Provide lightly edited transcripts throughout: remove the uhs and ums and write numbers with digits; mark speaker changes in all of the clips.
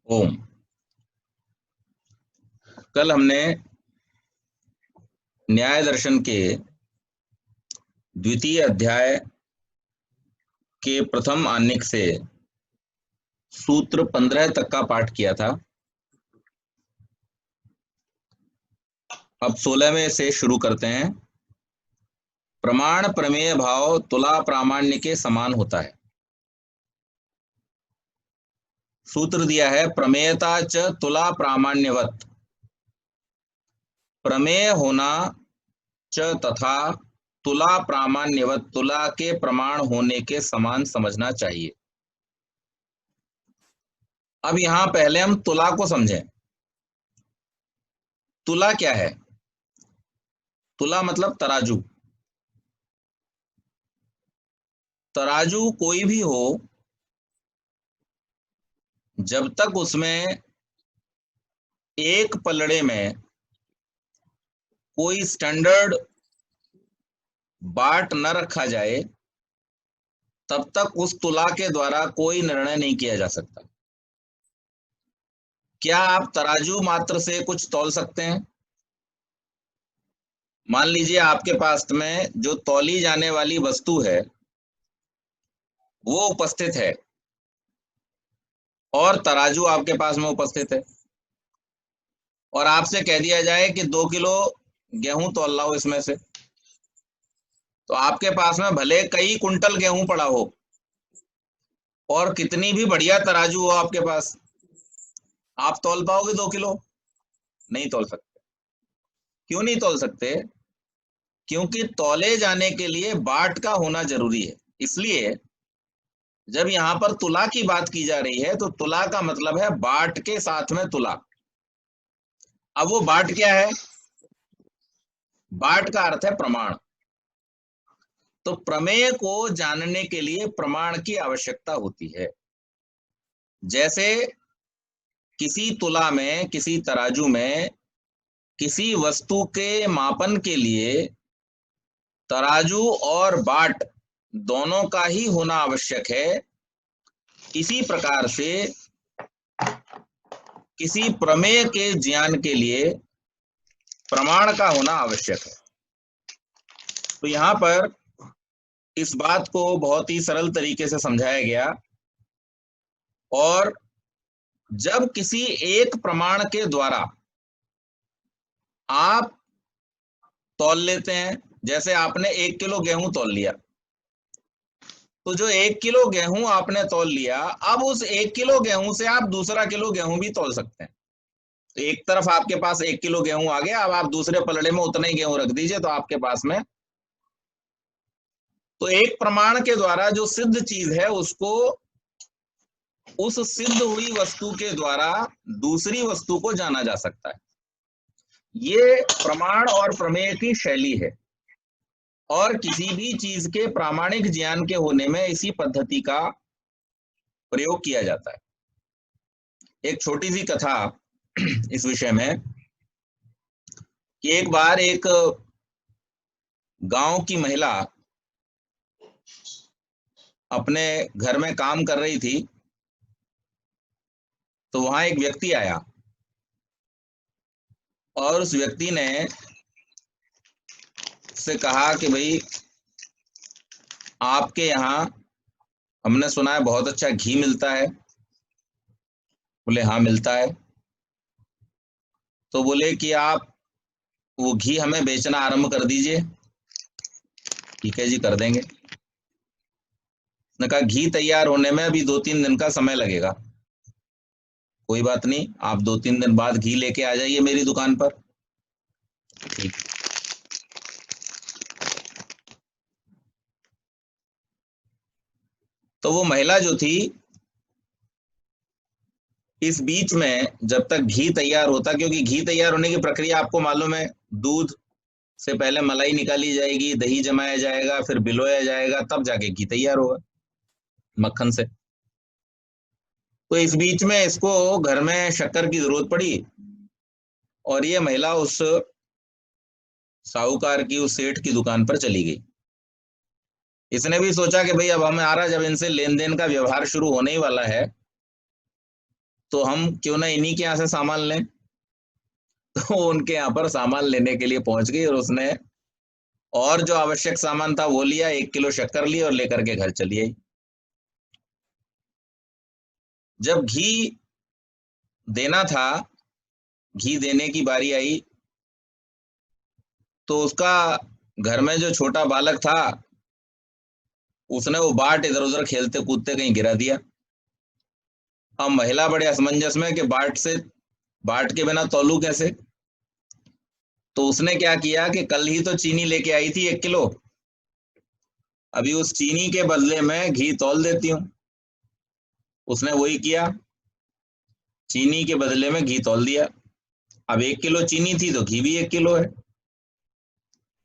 Speaker 1: ओम। कल हमने न्याय दर्शन के द्वितीय अध्याय के प्रथम आन्निक से सूत्र 15 तक का पाठ किया था। अब 16वें से शुरू करते हैं। प्रमाण प्रमेय भाव तुला प्रामाण्य के समान होता है। सूत्र दिया है प्रमेयता च तुला प्रामाण्यवत। प्रमेय होना च तथा तुला प्रामाण्यवत, तुला के प्रमाण होने के समान समझना चाहिए। अब यहां पहले हम तुला को समझें। तुला क्या है? तुला मतलब तराजू। तराजू कोई भी हो, जब तक उसमें एक पलड़े में कोई स्टैंडर्ड बाट न रखा जाए, तब तक उस तुला के द्वारा कोई निर्णय नहीं किया जा सकता। क्या आप तराजू मात्र से कुछ तौल सकते हैं? मान लीजिए आपके पास में जो तौली जाने वाली वस्तु है वो उपस्थित है और तराजू आपके पास में उपस्थित है, और आपसे कह दिया जाए कि 2 किलो गेहूं तौल लाओ इसमें से। तो आपके पास में भले कई कुंटल गेहूं पड़ा हो और कितनी भी बढ़िया तराजू हो आपके पास, आप तौल पाओगे 2 किलो? नहीं तौल सकते। क्यों नहीं तौल सकते? क्योंकि तौले जाने के लिए बाट का होना जरूरी है। इसलिए जब यहां पर तुला की बात की जा रही है तो तुला का मतलब है बाट के साथ में तुला। अब वो बाट क्या है? बाट का अर्थ है प्रमाण। तो प्रमेय को जानने के लिए प्रमाण की आवश्यकता होती है। जैसे किसी तुला में, किसी तराजू में किसी वस्तु के मापन के लिए तराजू और बाट दोनों का ही होना आवश्यक है। इसी प्रकार से किसी प्रमेय के ज्ञान के लिए प्रमाण का होना आवश्यक है। तो यहां पर इस बात को बहुत ही सरल तरीके से समझाया गया। और जब किसी एक प्रमाण के द्वारा आप तौल लेते हैं, जैसे आपने 1 किलो गेहूं तौल लिया, तो जो 1 किलो गेहूं आपने तौल लिया, अब उस 1 किलो गेहूं से आप दूसरा किलो गेहूं भी तौल सकते हैं। तो एक तरफ आपके पास 1 किलो गेहूं आ गया, अब आप दूसरे पलड़े में उतना ही गेहूं रख दीजिए, तो आपके पास में तो एक प्रमाण के द्वारा जो सिद्ध चीज है उसको उस सिद्ध हुई वस्तु के द्वारा दूसरी वस्तु को जाना जा सकता है। ये प्रमाण और प्रमेय की शैली है, और किसी भी चीज के प्रामाणिक ज्ञान के होने में इसी पद्धति का प्रयोग किया जाता है। एक छोटी सी कथा इस विषय में कि एक बार एक गांव की महिला अपने घर में काम कर रही थी, तो वहां एक व्यक्ति आया और उस व्यक्ति ने उससे कहा कि भाई, आपके यहाँ हमने सुना है बहुत अच्छा घी मिलता है। बोले हाँ मिलता है। तो बोले कि आप वो घी हमें बेचना आरंभ कर दीजिए। ठीक है जी, कर देंगे। उसने कहा घी तैयार होने में अभी 2-3 दिन का समय लगेगा। कोई बात नहीं, आप 2-3 दिन बाद घी लेके आ जाइए मेरी दुकान पर। ठीक। तो वो महिला जो थी, इस बीच में जब तक घी तैयार होता, क्योंकि घी तैयार होने की प्रक्रिया आपको मालूम है, दूध से पहले मलाई निकाली जाएगी, दही जमाया जाएगा, फिर भिगोया जाएगा, तब जाके घी तैयार होगा मक्खन से। तो इस बीच में इसको घर में शक्कर की जरूरत पड़ी, और ये महिला उस साहूकार की, उस सेठ की दुकान पर चली गई। इसने भी सोचा कि भाई अब हमें आ रहा, जब इनसे लेन देन का व्यवहार शुरू होने ही वाला है तो हम क्यों ना इन्हीं के यहाँ से सामान लें। तो उनके यहाँ पर सामान लेने के लिए पहुंच गई और उसने और जो आवश्यक सामान था वो लिया, 1 किलो शक्कर ली और लेकर के घर चली आई। जब घी देना था, घी देने की बारी आई, तो उसका घर में जो छोटा बालक था उसने वो बाट इधर उधर खेलते कूदते कहीं गिरा दिया। अब महिला बड़े असमंजस में कि बाट के बिना तौलू कैसे। तो उसने क्या किया कि कल ही तो चीनी लेके आई थी 1 किलो, अभी उस चीनी के बदले में घी तौल देती हूँ। उसने वही किया, चीनी के बदले में घी तौल दिया। अब 1 किलो चीनी थी तो घी भी 1 किलो है।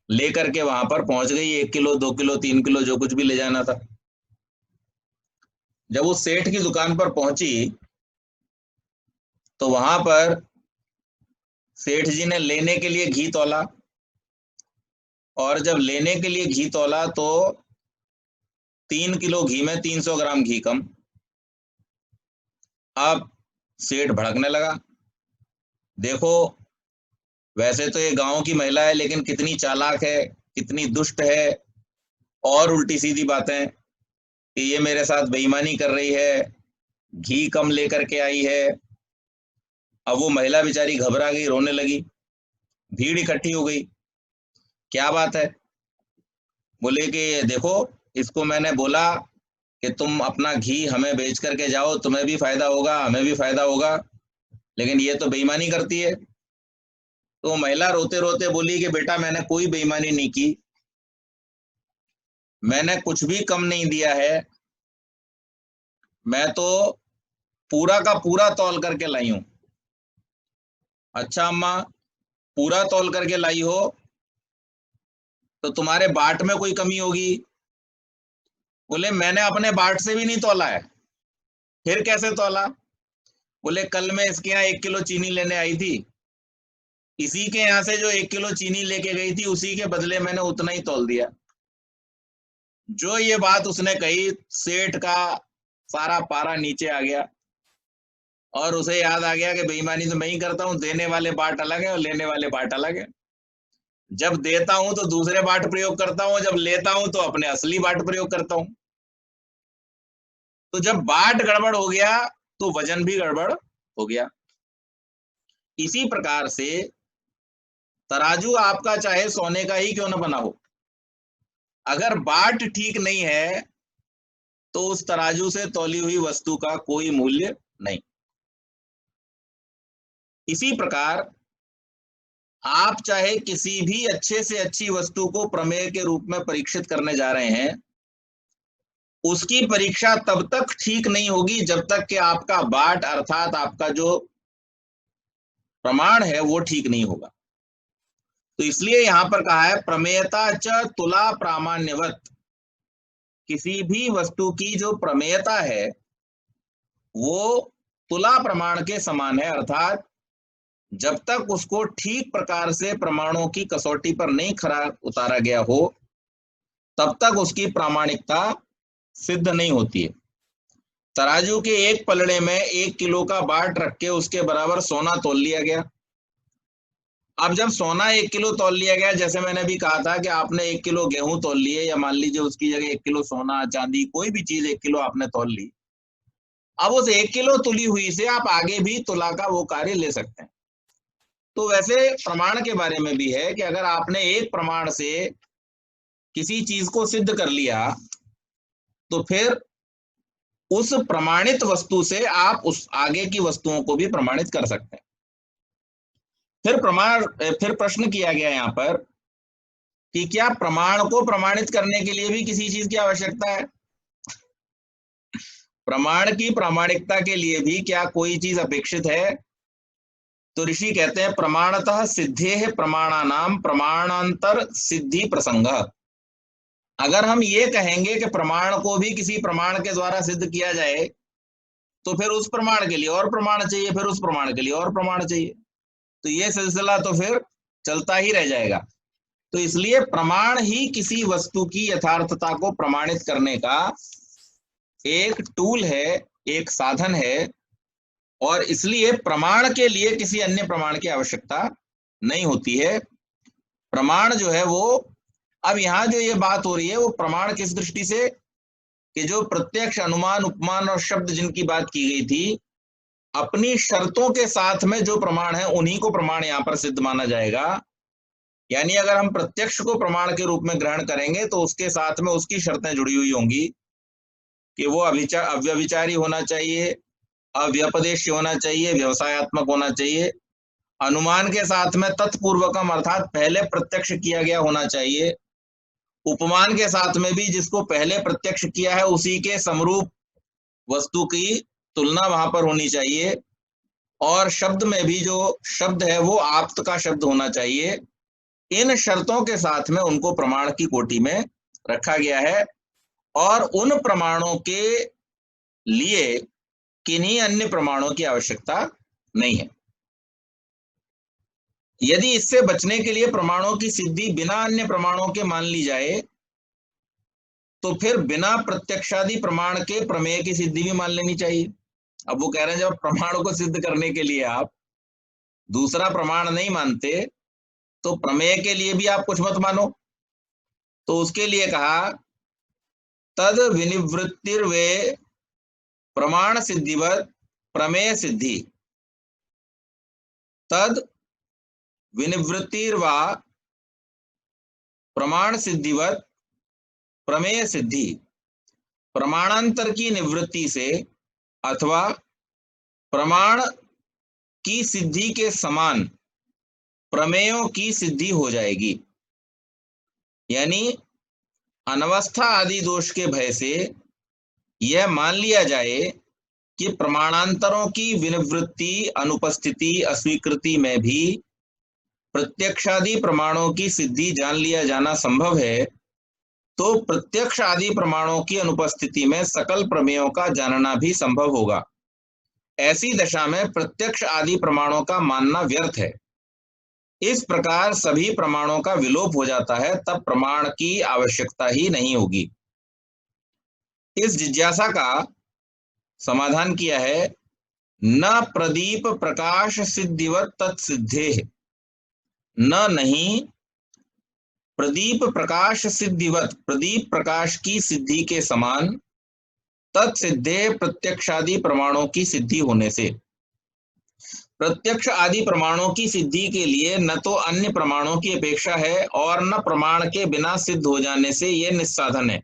Speaker 1: लेकर के वहां पर पहुंच गई, 1 किलो 2 किलो 3 किलो जो कुछ भी ले जाना था। जब उस सेठ की दुकान पर पहुंची तो वहां पर सेठ जी ने लेने के लिए घी तौला, और जब लेने के लिए घी तौला तो 3 किलो घी में 300 ग्राम घी कम। अब सेठ भड़कने लगा, देखो वैसे तो ये गांव की महिला है लेकिन कितनी चालाक है, कितनी दुष्ट है, और उल्टी सीधी बातें कि ये मेरे साथ बेईमानी कर रही है, घी कम लेकर के आई है। अब वो महिला बेचारी घबरा गई, रोने लगी, भीड़ इकट्ठी हो गई। क्या बात है? बोले कि देखो, इसको मैंने बोला कि तुम अपना घी हमें बेच करके जाओ, तुम्हें भी फायदा होगा हमें भी फायदा होगा, लेकिन ये तो बेईमानी करती है। तो महिला रोते रोते बोली कि बेटा मैंने कोई बेईमानी नहीं की, मैंने कुछ भी कम नहीं दिया है, मैं तो पूरा का पूरा तौल करके लाई हूं। अच्छा अम्मा, पूरा तौल करके लाई हो तो तुम्हारे बाट में कोई कमी होगी। बोले मैंने अपने बाट से भी नहीं तौला है। फिर कैसे तौला? बोले कल मैं इसके यहाँ 1 किलो चीनी लेने आई थी, इसी के यहाँ से जो 1 किलो चीनी लेके गई थी उसी के बदले मैंने उतना ही तौल दिया। जो ये बात उसने कही, सेठ का सारा पारा नीचे आ गया और उसे याद आ गया कि बेईमानी तो मैं ही करता हूँ, देने वाले बाट अलग है और लेने वाले बाट अलग है। जब देता हूं तो दूसरे बाट प्रयोग करता हूं, जब लेता हूं तो अपने असली बाट प्रयोग करता हूं। तो जब बाट गड़बड़ हो गया तो वजन भी गड़बड़ हो गया। इसी प्रकार से तराजू आपका चाहे सोने का ही क्यों ना बना हो, अगर बाट ठीक नहीं है तो उस तराजू से तौली हुई वस्तु का कोई मूल्य नहीं। इसी प्रकार आप चाहे किसी भी अच्छे से अच्छी वस्तु को प्रमेय के रूप में परीक्षित करने जा रहे हैं, उसकी परीक्षा तब तक ठीक नहीं होगी जब तक कि आपका बाट अर्थात आपका जो प्रमाण है वो ठीक नहीं होगा। तो इसलिए यहां पर कहा है प्रमेयता च तुला प्रामाण्यवत, किसी भी वस्तु की जो प्रमेयता है वो तुला प्रमाण के समान है, अर्थात जब तक उसको ठीक प्रकार से प्रमाणों की कसौटी पर नहीं खरा उतारा गया हो तब तक उसकी प्रामाणिकता सिद्ध नहीं होती है। तराजू के एक पलड़े में 1 किलो का बाट रख के उसके बराबर सोना तौल लिया गया। अब जब सोना 1 किलो तौल लिया गया, जैसे मैंने भी कहा था कि आपने 1 किलो गेहूं तौल लिए, या मान लीजिए उसकी जगह 1 किलो सोना चांदी कोई भी चीज 1 किलो आपने तौल ली, अब उस 1 किलो तुली हुई से आप आगे भी तुला का वो कार्य ले सकते हैं। तो वैसे प्रमाण के बारे में भी है कि अगर आपने एक प्रमाण से किसी चीज को सिद्ध कर लिया तो फिर उस प्रमाणित वस्तु से आप उस आगे की वस्तुओं को भी प्रमाणित कर सकते हैं। फिर प्रश्न किया गया यहाँ पर कि क्या प्रमाण को प्रमाणित करने के लिए भी किसी चीज की आवश्यकता है? प्रमाण की प्रामाणिकता के लिए भी क्या कोई चीज अपेक्षित है? तो ऋषि कहते हैं प्रमाणतः सिद्धेः प्रमाणानां प्रमाणांतर सिद्धि प्रसंग। अगर हम ये कहेंगे कि प्रमाण को भी किसी प्रमाण के द्वारा सिद्ध किया जाए तो फिर उस प्रमाण के लिए और प्रमाण चाहिए, फिर उस प्रमाण के लिए और प्रमाण चाहिए, तो ये सिलसिला तो फिर चलता ही रह जाएगा। तो इसलिए प्रमाण ही किसी वस्तु की यथार्थता को प्रमाणित करने का एक टूल है, एक साधन है, और इसलिए प्रमाण के लिए किसी अन्य प्रमाण की आवश्यकता नहीं होती है। प्रमाण जो है वो, अब यहां जो ये बात हो रही है वो प्रमाण किस दृष्टि से, कि जो प्रत्यक्ष, अनुमान, उपमान और शब्द जिनकी बात की गई थी, अपनी शर्तों के साथ में जो प्रमाण है उन्हीं को प्रमाण यहां पर सिद्ध माना जाएगा। यानी अगर हम प्रत्यक्ष को प्रमाण के रूप में ग्रहण करेंगे तो उसके साथ में उसकी शर्तें जुड़ी हुई होंगी कि वो अव्यभिचारी होना चाहिए, अव्यपदेश्य होना चाहिए, व्यवसायत्मक होना चाहिए। अनुमान के साथ में तत्पूर्वकम अर्थात पहले प्रत्यक्ष किया गया होना चाहिए। उपमान के साथ में भी जिसको पहले प्रत्यक्ष किया है उसी के समरूप वस्तु की तुलना वहां पर होनी चाहिए। और शब्द में भी जो शब्द है वो आप्त का शब्द होना चाहिए। इन शर्तों के साथ में उनको प्रमाण की कोटि में रखा गया है और उन प्रमाणों के लिए किन्हीं अन्य प्रमाणों की आवश्यकता नहीं है। यदि इससे बचने के लिए प्रमाणों की सिद्धि बिना अन्य प्रमाणों के मान ली जाए तो फिर बिना प्रत्यक्षादि प्रमाण के प्रमेय की सिद्धि भी मान लेनी चाहिए। अब वो कह रहे हैं जब प्रमाण को सिद्ध करने के लिए आप दूसरा प्रमाण नहीं मानते तो प्रमेय के लिए भी आप कुछ मत मानो। तो उसके लिए कहा तद विनिवृत्तिर्वे प्रमाण सिद्धिवत प्रमेय सिद्धि। तद विनिवृत्तिर्वा प्रमाण सिद्धिवत प्रमेय सिद्धि। प्रमाणांतर की निवृत्ति से अथवा प्रमाण की सिद्धि के समान प्रमेयों की सिद्धि हो जाएगी। यानी अनवस्था आदि दोष के भय से यह मान लिया जाए कि प्रमाणांतरों की विनिवृत्ति, अनुपस्थिति, अस्वीकृति में भी प्रत्यक्षादि प्रमाणों की सिद्धि जान लिया जाना संभव है, तो प्रत्यक्ष आदि प्रमाणों की अनुपस्थिति में सकल प्रमेयों का जानना भी संभव होगा। ऐसी दशा में प्रत्यक्ष आदि प्रमाणों का मानना व्यर्थ है। इस प्रकार सभी प्रमाणों का विलोप हो जाता है, तब प्रमाण की आवश्यकता ही नहीं होगी। इस जिज्ञासा का समाधान किया है न प्रदीप प्रकाश सिद्धिवत तत्सिद्धे। न नहीं प्रदीप प्रकाश सिद्धिवत, प्रदीप प्रकाश की सिद्धि के समान, तत्सिद्धे प्रत्यक्षादि प्रमाणों की सिद्धि होने से। प्रत्यक्ष आदि प्रमाणों की सिद्धि के लिए न तो अन्य प्रमाणों की अपेक्षा है और न प्रमाण के बिना सिद्ध हो जाने से यह निस्साधन है।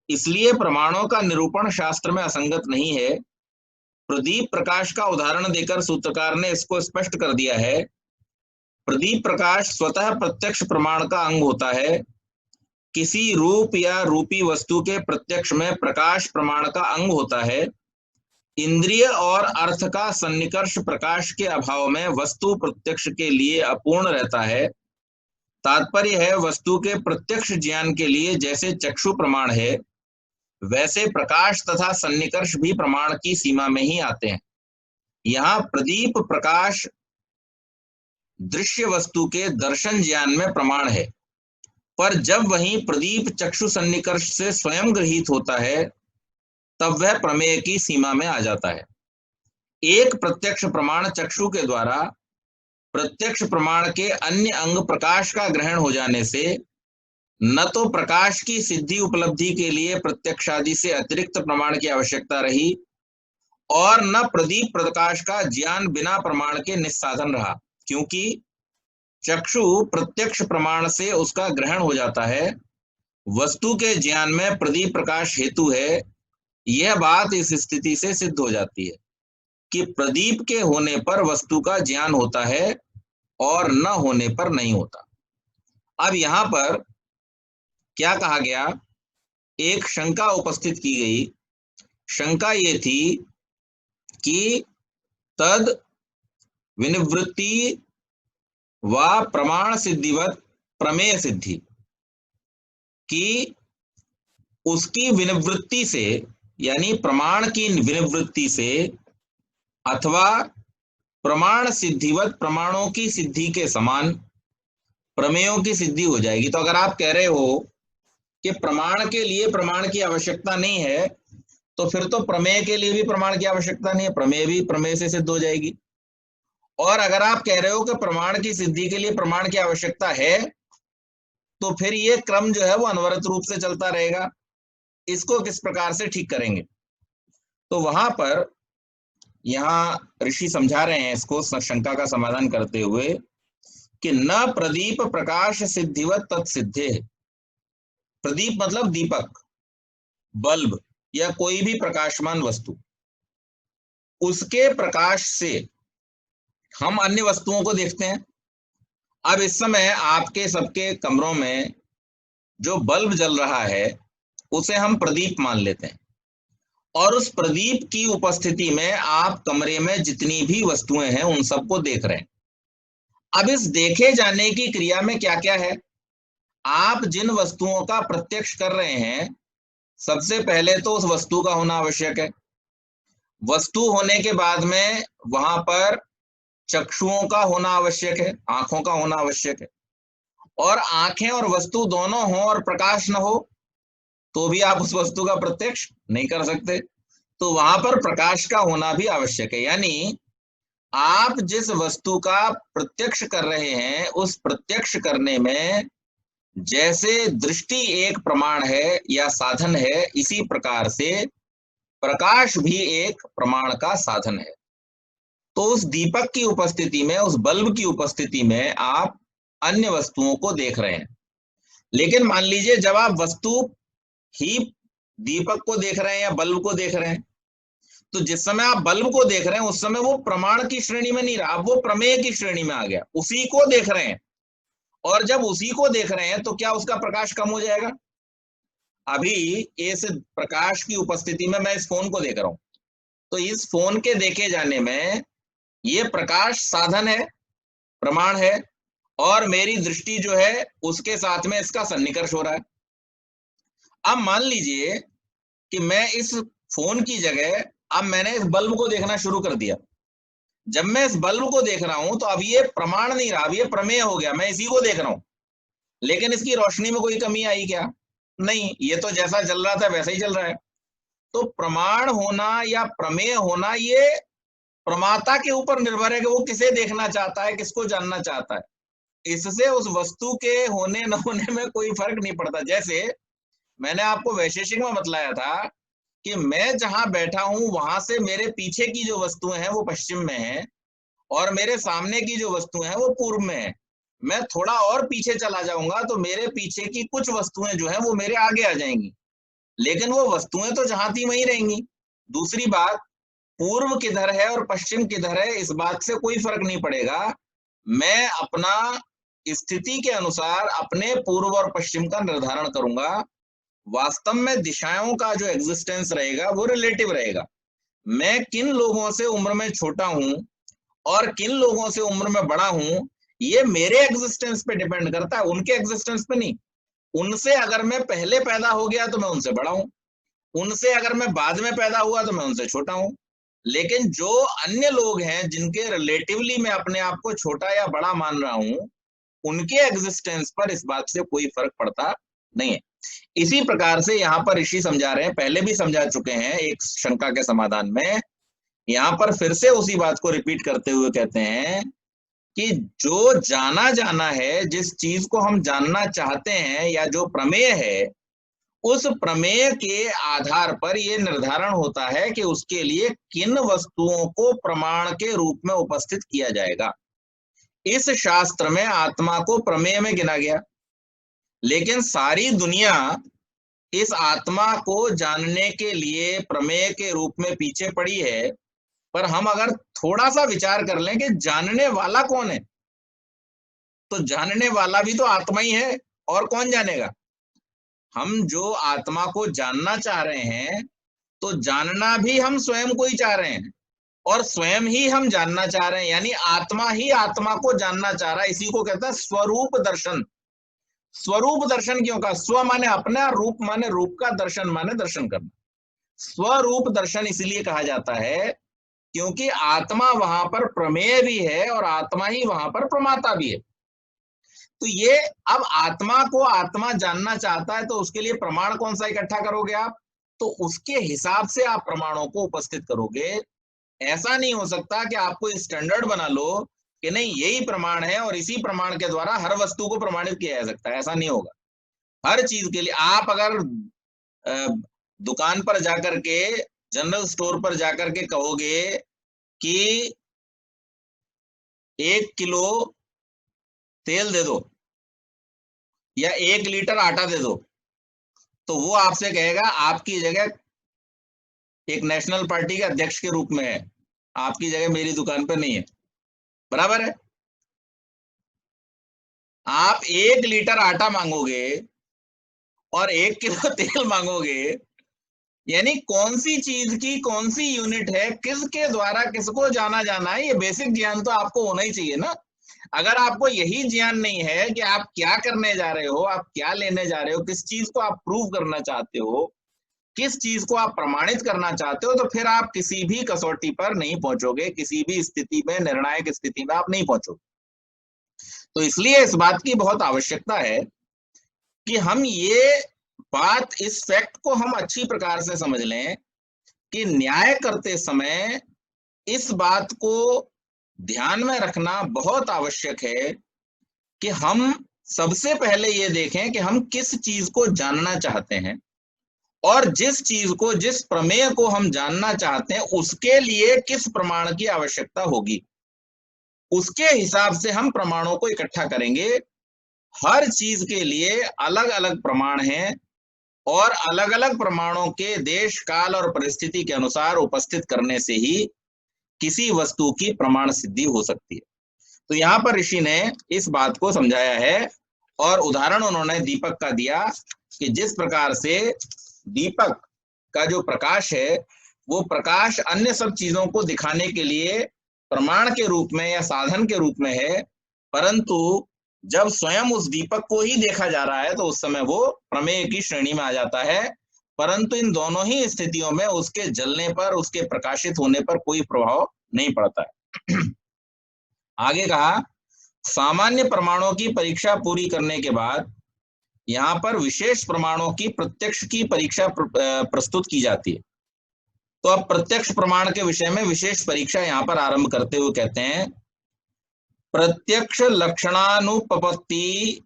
Speaker 1: इसलिए प्रमाणों का निरूपण शास्त्र में असंगत नहीं है। प्रदीप प्रकाश का उदाहरण देकर सूत्रकार ने इसको स्पष्ट कर दिया है। प्रदीप प्रकाश स्वतः प्रत्यक्ष प्रमाण का अंग होता है। किसी रूप या रूपी वस्तु के प्रत्यक्ष में प्रकाश प्रमाण का अंग होता है। इंद्रिय और अर्थ का सन्निकर्ष प्रकाश के अभाव में वस्तु प्रत्यक्ष के लिए अपूर्ण रहता है। तात्पर्य है वस्तु के प्रत्यक्ष ज्ञान के लिए जैसे चक्षु प्रमाण है, वैसे प्रकाश तथा सन्निकर्ष भी प्रमाण की सीमा में ही आते हैं। यहाँ प्रदीप प्रकाश दृश्य वस्तु के दर्शन ज्ञान में प्रमाण है, पर जब वहीं प्रदीप चक्षु सन्निकर्ष से स्वयं गृहीत होता है तब वह प्रमेय की सीमा में आ जाता है। एक प्रत्यक्ष प्रमाण चक्षु के द्वारा प्रत्यक्ष प्रमाण के अन्य अंग प्रकाश का ग्रहण हो जाने से न तो प्रकाश की सिद्धि उपलब्धि के लिए प्रत्यक्षादि से अतिरिक्त प्रमाण की आवश्यकता रही और न प्रदीप प्रकाश का ज्ञान बिना प्रमाण के निस्साधन रहा, क्योंकि चक्षु प्रत्यक्ष प्रमाण से उसका ग्रहण हो जाता है। वस्तु के ज्ञान में प्रदीप प्रकाश हेतु है। यह बात इस स्थिति से सिद्ध हो जाती है कि प्रदीप के होने पर वस्तु का ज्ञान होता है और न होने पर नहीं होता। अब यहां पर क्या कहा गया, एक शंका उपस्थित की गई। शंका ये थी कि तद विनिवृत्ति व प्रमाण सिद्धिवत प्रमेय सिद्धि, कि उसकी विनिवृत्ति से यानी प्रमाण की विनिवृत्ति से अथवा प्रमाण सिद्धिवत प्रमाणों की सिद्धि के समान प्रमेयों की सिद्धि हो जाएगी। तो अगर आप कह रहे हो कि प्रमाण के लिए प्रमाण की आवश्यकता नहीं है तो फिर तो प्रमेय के लिए भी प्रमाण की आवश्यकता नहीं है, प्रमेय भी प्रमेय से सिद्ध हो जाएगी। और अगर आप कह रहे हो कि प्रमाण की सिद्धि के लिए प्रमाण की आवश्यकता है, तो फिर ये क्रम जो है वो अनवरत रूप से चलता रहेगा। इसको किस प्रकार से ठीक करेंगे? तो वहां पर यहाँ ऋषि समझा रहे हैं इसको शंका का समाधान करते हुए कि न प्रदीप प्रकाश सिद्धिवत तत्सिद्धे। प्रदीप मतलब दीपक, बल्ब या कोई भी प्रकाशमान वस्तु, उसके प्रकाश से हम अन्य वस्तुओं को देखते हैं। अब इस समय आपके सबके कमरों में जो बल्ब जल रहा है उसे हम प्रदीप मान लेते हैं, और उस प्रदीप की उपस्थिति में आप कमरे में जितनी भी वस्तुएं हैं उन सबको देख रहे हैं। अब इस देखे जाने की क्रिया में क्या क्या है? आप जिन वस्तुओं का प्रत्यक्ष कर रहे हैं, सबसे पहले तो उस वस्तु का होना आवश्यक है। वस्तु होने के बाद में वहां पर चक्षुओं का होना आवश्यक है, आंखों का होना आवश्यक है। और आंखें और वस्तु दोनों हो और प्रकाश न हो तो भी आप उस वस्तु का प्रत्यक्ष नहीं कर सकते। तो वहां पर प्रकाश का होना भी आवश्यक है। यानी आप जिस वस्तु का प्रत्यक्ष कर रहे हैं, उस प्रत्यक्ष करने में जैसे दृष्टि एक प्रमाण है या साधन है, इसी प्रकार से प्रकाश भी एक प्रमाण का साधन है। तो उस दीपक की उपस्थिति में, उस बल्ब की उपस्थिति में आप अन्य वस्तुओं को देख रहे हैं। लेकिन मान लीजिए जब आप वस्तु ही दीपक को देख रहे हैं या बल्ब को देख रहे हैं, तो जिस समय आप बल्ब को देख रहे हैं उस समय वो प्रमाण की श्रेणी में नहीं रहा, अब वो प्रमेय की श्रेणी में आ गया। उसी को देख रहे हैं, और जब उसी को देख रहे हैं तो क्या उसका प्रकाश कम हो जाएगा? अभी इस प्रकाश की उपस्थिति में मैं इस फोन को देख रहा हूं, तो इस फोन के देखे जाने में ये प्रकाश साधन है, प्रमाण है, और मेरी दृष्टि जो है उसके साथ में इसका सन्निकर्ष हो रहा है। अब मान लीजिए कि मैं इस फोन की जगह अब मैंने इस बल्ब को देखना शुरू कर दिया। जब मैं इस बल्ब को देख रहा हूं तो अब ये प्रमाण नहीं रहा, अब ये प्रमेय हो गया, मैं इसी को देख रहा हूं। लेकिन इसकी रोशनी में कोई कमी आई क्या? नहीं, ये तो जैसा चल रहा था वैसा ही चल रहा है। तो प्रमाण होना या प्रमेय होना ये प्रमाता के ऊपर निर्भर है कि वो किसे देखना चाहता है, किसको जानना चाहता है। इससे उस वस्तु के होने न होने में कोई फर्क नहीं पड़ता। जैसे मैंने आपको वैशेषिक में बतलाया था कि मैं जहां बैठा हूं वहां से मेरे पीछे की जो वस्तुएं हैं वो पश्चिम में है, और मेरे सामने की जो वस्तुएं हैं वो पूर्व में है। मैं थोड़ा और पीछे चला जाऊंगा तो मेरे पीछे की कुछ वस्तुएं जो है वो मेरे आगे आ जाएंगी, लेकिन वो वस्तुएं तो जहां थी वहीं रहेंगी। दूसरी बात, पूर्व किधर है और पश्चिम किधर है इस बात से कोई फर्क नहीं पड़ेगा। मैं अपना स्थिति के अनुसार अपने पूर्व और पश्चिम का निर्धारण करूंगा। वास्तव में दिशाओं का जो एग्जिस्टेंस रहेगा वो रिलेटिव रहेगा। मैं किन लोगों से उम्र में छोटा हूं और किन लोगों से उम्र में बड़ा हूं, ये मेरे एग्जिस्टेंस पे डिपेंड करता है, उनके एग्जिस्टेंस पे नहीं। उनसे अगर मैं पहले पैदा हो गया तो मैं उनसे बड़ा हूं, उनसे अगर मैं बाद में पैदा हुआ तो मैं उनसे छोटा हूं। लेकिन जो अन्य लोग हैं जिनके रिलेटिवली मैं अपने आप को छोटा या बड़ा मान रहा हूं, उनके एग्जिस्टेंस पर इस बात से कोई फर्क पड़ता नहीं है। इसी प्रकार से यहाँ पर ऋषि समझा रहे हैं, पहले भी समझा चुके हैं एक शंका के समाधान में, यहाँ पर फिर से उसी बात को रिपीट करते हुए कहते हैं कि जो जाना जाना है, जिस चीज को हम जानना चाहते हैं या जो प्रमेय है, उस प्रमेय के आधार पर यह निर्धारण होता है कि उसके लिए किन वस्तुओं को प्रमाण के रूप में उपस्थित किया जाएगा। इस शास्त्र में आत्मा को प्रमेय में गिना गया, लेकिन सारी दुनिया इस आत्मा को जानने के लिए प्रमेय के रूप में पीछे पड़ी है। पर हम अगर थोड़ा सा विचार कर लें कि जानने वाला कौन है, तो जानने वाला भी तो आत्मा ही है, और कौन जानेगा? हम जो आत्मा को जानना चाह रहे हैं, तो जानना भी हम स्वयं को ही चाह रहे हैं, और स्वयं ही हम जानना चाह रहे हैं। यानी आत्मा ही आत्मा को जानना चाह रहा है। इसी को कहते हैं स्वरूप दर्शन। स्वरूप दर्शन क्यों कहा? स्व माने अपना, रूप माने रूप का, दर्शन माने दर्शन करना। स्वरूप दर्शन इसलिए कहा जाता है क्योंकि आत्मा वहां पर प्रमेय भी है और आत्मा ही वहां पर प्रमाता भी है। तो ये अब आत्मा को आत्मा जानना चाहता है तो उसके लिए प्रमाण कौन सा इकट्ठा करोगे आप? तो उसके हिसाब से आप प्रमाणों को उपस्थित करोगे। ऐसा नहीं हो सकता कि आपको स्टैंडर्ड बना लो कि नहीं यही प्रमाण है और इसी प्रमाण के द्वारा हर वस्तु को प्रमाणित किया जा सकता है। ऐसा नहीं होगा। हर चीज के लिए आप अगर दुकान पर जाकर के, जनरल स्टोर पर जाकर के कहोगे कि 1 किलो तेल दे दो या 1 लीटर आटा दे दो, तो वो आपसे कहेगा आपकी जगह एक नेशनल पार्टी के अध्यक्ष के रूप में है, आपकी जगह मेरी दुकान पर नहीं है। बराबर है। आप 1 लीटर आटा मांगोगे और 1 किलो तेल मांगोगे, यानी कौन सी चीज की कौन सी यूनिट है, किसके द्वारा किसको जाना जाना है, ये बेसिक ज्ञान तो आपको होना ही चाहिए ना। अगर आपको यही ज्ञान नहीं है कि आप क्या करने जा रहे हो, आप क्या लेने जा रहे हो, किस चीज को आप प्रूव करना चाहते हो, किस चीज को आप प्रमाणित करना चाहते हो, तो फिर आप किसी भी कसौटी पर नहीं पहुंचोगे, किसी भी स्थिति में, निर्णायक स्थिति में आप नहीं पहुंचोगे। तो इसलिए इस बात की बहुत आवश्यकता है कि हम ये बात, इस फैक्ट को हम अच्छी प्रकार से समझ लें कि न्याय करते समय इस बात को ध्यान में रखना बहुत आवश्यक है कि हम सबसे पहले ये देखें कि हम किस चीज को जानना चाहते हैं, और जिस चीज को, जिस प्रमेय को हम जानना चाहते हैं, उसके लिए किस प्रमाण की आवश्यकता होगी। उसके हिसाब से हम प्रमाणों को इकट्ठा करेंगे। हर चीज के लिए अलग अलग प्रमाण हैं और अलग अलग प्रमाणों के देश, काल और परिस्थिति के अनुसार उपस्थित करने से ही किसी वस्तु की प्रमाण सिद्धि हो सकती है। तो यहाँ पर ऋषि ने इस बात को समझाया है और उदाहरण उन्होंने दीपक का दिया कि जिस प्रकार से दीपक का जो प्रकाश है वो प्रकाश अन्य सब चीजों को दिखाने के लिए प्रमाण के रूप में या साधन के रूप में है, परंतु जब स्वयं उस दीपक को ही देखा जा रहा है तो उस समय वो प्रमेय की श्रेणी में आ जाता है। परंतु इन दोनों ही स्थितियों में उसके जलने पर, उसके प्रकाशित होने पर कोई प्रभाव नहीं पड़ता है। आगे कहा, सामान्य प्रमाणों की परीक्षा पूरी करने के बाद यहाँ पर विशेष प्रमाणों की प्रत्यक्ष की परीक्षा प्रस्तुत की जाती है। तो अब प्रत्यक्ष प्रमाण के विषय में विशेष परीक्षा यहाँ पर आरंभ करते हुए कहते हैं, प्रत्यक्ष लक्षणानुपपत्ति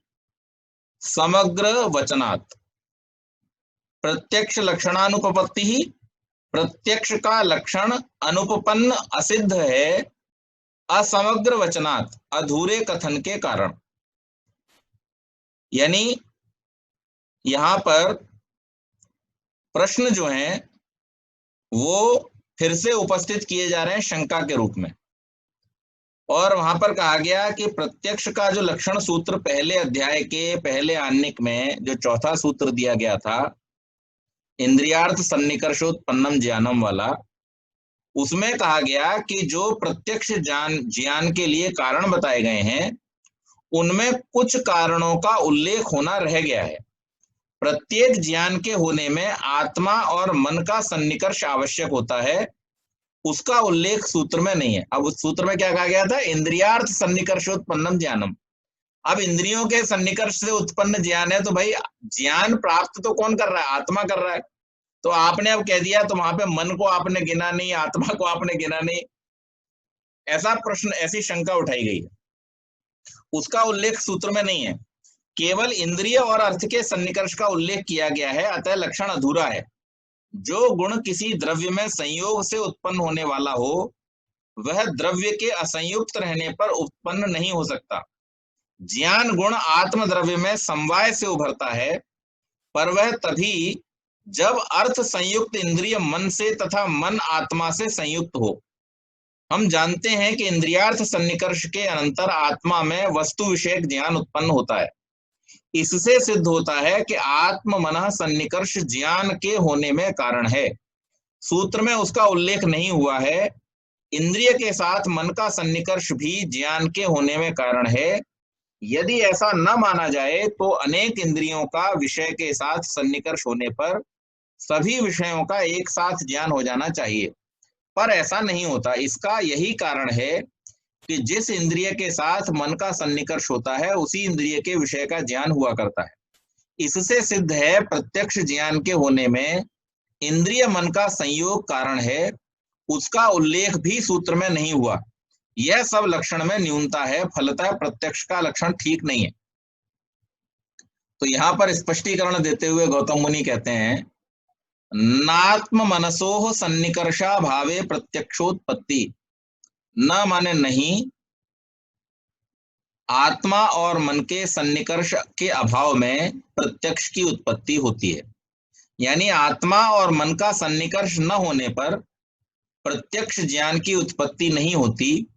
Speaker 1: समग्र वचनात्। प्रत्यक्ष लक्षणानुपपत्ति ही, प्रत्यक्ष का लक्षण अनुपपन्न असिद्ध है असमग्र वचनात्, अधूरे कथन के कारण। यानी यहां पर प्रश्न जो हैं वो फिर से उपस्थित किए जा रहे हैं शंका के रूप में, और वहां पर कहा गया कि प्रत्यक्ष का जो लक्षण सूत्र पहले अध्याय के पहले आन्निक में जो चौथा सूत्र दिया गया था, इंद्रियार्थ सन्निकर्षोत्पन्नम ज्ञानम वाला, उसमें कहा गया कि जो प्रत्यक्ष ज्ञान के लिए कारण बताए गए हैं उनमें कुछ कारणों का उल्लेख होना रह गया है। प्रत्येक ज्ञान के होने में आत्मा और मन का सन्निकर्ष आवश्यक होता है, उसका उल्लेख सूत्र में नहीं है। अब उस सूत्र में क्या कहा गया था, इंद्रियार्थ सन्निकर्षोत्पन्नम ज्ञानम। अब इंद्रियों के सन्निकर्ष से उत्पन्न ज्ञान है, तो भाई ज्ञान प्राप्त तो कौन कर रहा है, आत्मा कर रहा है। तो आपने अब कह दिया तो वहां पे मन को आपने गिना नहीं, आत्मा को आपने गिना नहीं, ऐसा प्रश्न, ऐसी शंका उठाई गई है। उसका उल्लेख सूत्र में नहीं है, केवल इंद्रिय और अर्थ के सन्निकर्ष का उल्लेख किया गया है, अतः लक्षण अधूरा है। जो गुण किसी द्रव्य में संयोग से उत्पन्न होने वाला हो वह द्रव्य के असंयुक्त रहने पर उत्पन्न नहीं हो सकता। ज्ञान गुण आत्म द्रव्य में समवाय से उभरता है, पर वह तभी जब अर्थ संयुक्त इंद्रिय मन से तथा मन आत्मा से संयुक्त हो। हम जानते हैं कि इंद्रियार्थ सन्निकर्ष के अनंतर आत्मा में वस्तु विषयक ज्ञान उत्पन्न होता है। इससे सिद्ध होता है कि आत्म मन सन्निकर्ष ज्ञान के होने में कारण है। सूत्र में उसका उल्लेख नहीं हुआ है। इंद्रिय के साथ मन का सन्निकर्ष भी ज्ञान के होने में कारण है। यदि ऐसा न माना जाए तो अनेक इंद्रियों का विषय के साथ सन्निकर्ष होने पर सभी विषयों का एक साथ ज्ञान हो जाना चाहिए, पर ऐसा नहीं होता। इसका यही कारण है कि जिस इंद्रिय के साथ मन का सन्निकर्ष होता है उसी इंद्रिय के विषय का ज्ञान हुआ करता है। इससे सिद्ध है प्रत्यक्ष ज्ञान के होने में इंद्रिय मन का संयोग कारण है, उसका उल्लेख भी सूत्र में नहीं हुआ। यह सब लक्षण में न्यूनता है, फलतः प्रत्यक्ष का लक्षण ठीक नहीं है। तो यहां पर स्पष्टीकरण देते हुए गौतम मुनि कहते हैं, नात्म मनसोह सन्निकर्षा भावे प्रत्यक्षोत्पत्ति। न माने नहीं, आत्मा और मन के सन्निकर्ष के अभाव में प्रत्यक्ष की उत्पत्ति होती है। यानी आत्मा और मन का सन्निकर्ष न होने पर प्रत्यक्ष ज्ञान की उत्पत्ति नहीं होती,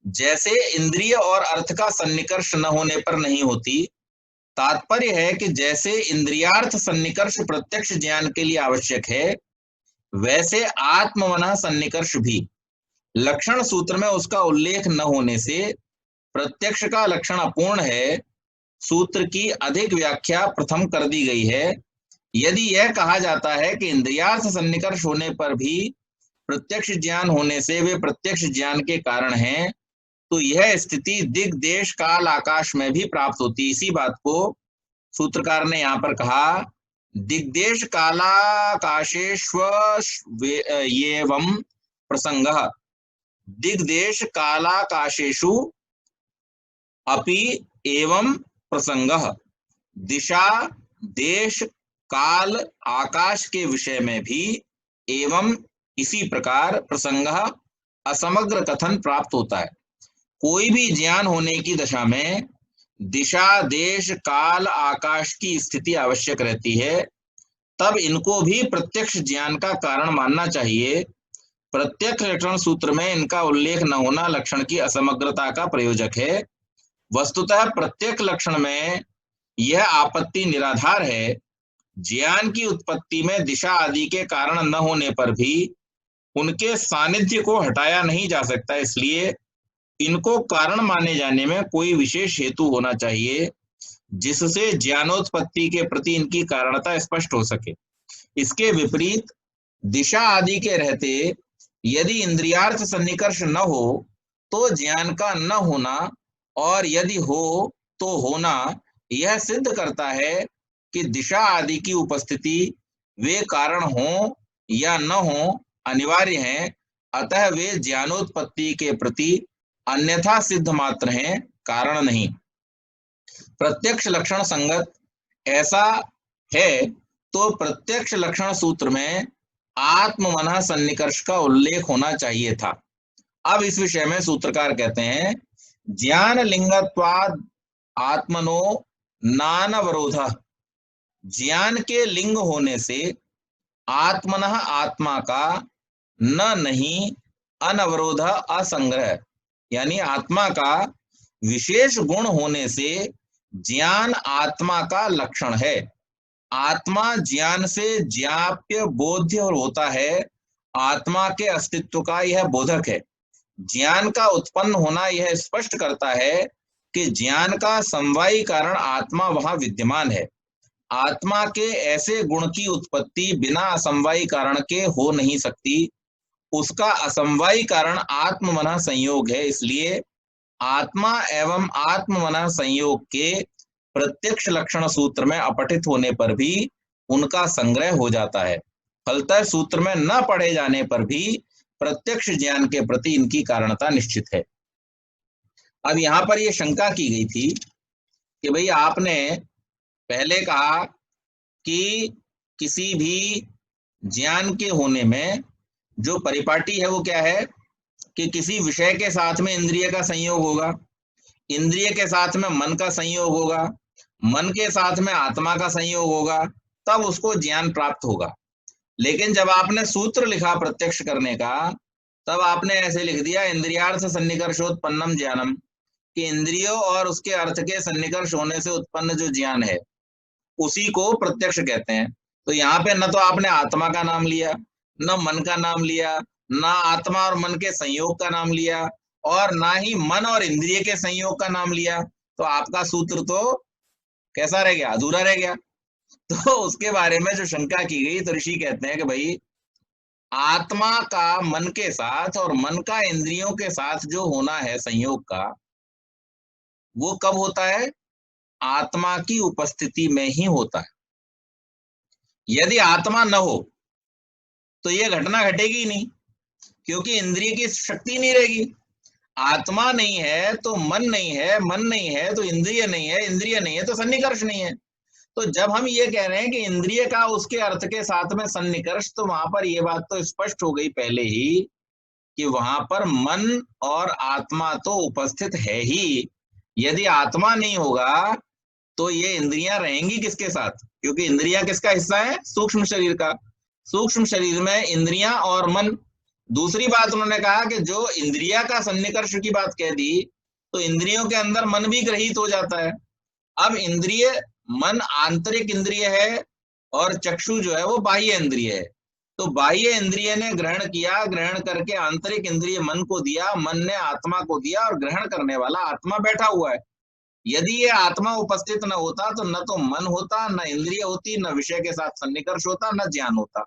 Speaker 1: जैसे इंद्रिय और अर्थ का सन्निकर्ष न होने पर नहीं होती। तात्पर्य है कि जैसे इंद्रियार्थ सन्निकर्ष प्रत्यक्ष ज्ञान के लिए आवश्यक है, वैसे आत्ममनः सन्निकर्ष भी। लक्षण सूत्र में उसका उल्लेख न होने से प्रत्यक्ष का लक्षण अपूर्ण है। सूत्र की अधिक व्याख्या प्रथम कर दी गई है। यदि यह कहा जाता है कि इंद्रियार्थ सन्निकर्ष होने पर भी प्रत्यक्ष ज्ञान होने से वे प्रत्यक्ष ज्ञान के कारण हैं, तो यह स्थिति दिग देश काल आकाश में भी प्राप्त होती। इसी बात को सूत्रकार ने यहाँ पर कहा, दिग्देश कालाकाशेष्वेवं प्रसंगः। दिग्देश कालाकाशेषु अपि एवं प्रसंगः। दिशा, देश, काल, आकाश के विषय में भी एवं इसी प्रकार प्रसंगः असमग्र कथन प्राप्त होता है। कोई भी ज्ञान होने की दशा में दिशा, देश, काल, आकाश की स्थिति आवश्यक रहती है, तब इनको भी प्रत्यक्ष ज्ञान का कारण मानना चाहिए। प्रत्यक्ष लक्षण सूत्र में इनका उल्लेख न होना लक्षण की असमग्रता का प्रयोजक है। वस्तुतः प्रत्यक्ष लक्षण में यह आपत्ति निराधार है। ज्ञान की उत्पत्ति में दिशा आदि के कारण न होने पर भी उनके सानिध्य को हटाया नहीं जा सकता, इसलिए इनको कारण माने जाने में कोई विशेष हेतु होना चाहिए, जिससे ज्ञानोत्पत्ति के प्रति इनकी कारणता स्पष्ट हो सके। इसके विपरीत दिशा आदि के रहते यदि इंद्रियार्थ सन्निकर्ष न हो तो ज्ञान का न होना, और यदि हो तो होना, यह सिद्ध करता है कि दिशा आदि की उपस्थिति वे कारण हो या न हो अनिवार्य हैं। अतः वे ज्ञानोत्पत्ति के प्रति अन्यथा सिद्ध मात्र हैं, कारण नहीं। प्रत्यक्ष लक्षण संगत ऐसा है तो प्रत्यक्ष लक्षण सूत्र में आत्ममनः सन्निकर्ष का उल्लेख होना चाहिए था। अब इस विषय में सूत्रकार कहते हैं, ज्ञान लिंगत्वाद आत्मनो नानवरोधः। ज्ञान के लिंग होने से आत्मनः आत्मा का न नहीं अनवरोध असंग्रह, यानी आत्मा का विशेष गुण होने से ज्ञान आत्मा का लक्षण है। आत्मा ज्ञान से ज्ञाप्य बोध्य होता है, आत्मा के अस्तित्व का यह बोधक है। ज्ञान का उत्पन्न होना यह स्पष्ट करता है कि ज्ञान का समवायी कारण आत्मा वहां विद्यमान है। आत्मा के ऐसे गुण की उत्पत्ति बिना असमवायी कारण के हो नहीं सकती। उसका असमवायी कारण आत्ममनः संयोग है, इसलिए आत्मा एवं आत्ममनः संयोग के प्रत्यक्ष लक्षण सूत्र में अपठित होने पर भी उनका संग्रह हो जाता है। फलतः सूत्र में न पढ़े जाने पर भी प्रत्यक्ष ज्ञान के प्रति इनकी कारणता निश्चित है। अब यहाँ पर यह शंका की गई थी कि भाई आपने पहले कहा कि किसी भी ज्ञान के होने में जो परिपाटी है वो क्या है कि किसी विषय के साथ में इंद्रिय का संयोग होगा, इंद्रिय के साथ में मन का संयोग होगा, मन के साथ में आत्मा का संयोग होगा, तब उसको ज्ञान प्राप्त होगा। लेकिन जब आपने सूत्र लिखा प्रत्यक्ष करने का, तब आपने ऐसे लिख दिया इंद्रियार्थ सन्निकर्षोत्पन्नम ज्ञानम, कि इंद्रियों और उसके अर्थ के सन्निकर्ष होने से उत्पन्न जो ज्ञान है उसी को प्रत्यक्ष कहते हैं। तो यहाँ पे न तो आपने आत्मा का नाम लिया, न मन का नाम लिया, ना आत्मा और मन के संयोग का नाम लिया, और ना ही मन और इंद्रिय के संयोग का नाम लिया। तो आपका सूत्र तो कैसा रह गया, अधूरा रह गया। तो उसके बारे में जो शंका की गई, तो ऋषि कहते हैं कि भाई आत्मा का मन के साथ और मन का इंद्रियों के साथ जो होना है संयोग का, वो कब होता है? आत्मा की उपस्थिति में ही होता है। यदि आत्मा न हो तो ये घटना घटेगी नहीं, क्योंकि इंद्रिय की शक्ति नहीं रहेगी। आत्मा नहीं है तो मन नहीं है, मन नहीं है तो इंद्रिय नहीं है, इंद्रिय नहीं है तो सन्निकर्ष नहीं है। तो जब हम ये कह रहे हैं कि इंद्रिय का उसके अर्थ के साथ में सन्निकर्ष, तो वहां पर ये बात तो स्पष्ट हो गई पहले ही कि वहां पर मन और आत्मा तो उपस्थित है ही। यदि आत्मा नहीं होगा तो ये इंद्रियां रहेंगी किसके साथ? क्योंकि इंद्रियां किसका हिस्सा है? सूक्ष्म शरीर का। सूक्ष्म शरीर में इंद्रियां और मन। दूसरी बात उन्होंने कहा कि जो इंद्रिया का सन्निकर्ष की बात कह दी, तो इंद्रियों के अंदर मन भी ग्रहित हो जाता है। अब इंद्रिय, मन आंतरिक इंद्रिय है और चक्षु जो है वो बाह्य इंद्रिय है। तो बाह्य इंद्रिय ने ग्रहण किया, ग्रहण करके आंतरिक इंद्रिय मन को दिया, मन ने आत्मा को दिया, और ग्रहण करने वाला आत्मा बैठा हुआ है। यदि ये आत्मा उपस्थित न होता तो न तो मन होता, न इंद्रिय होती, न विषय के साथ सन्निकर्ष होता, न ज्ञान होता।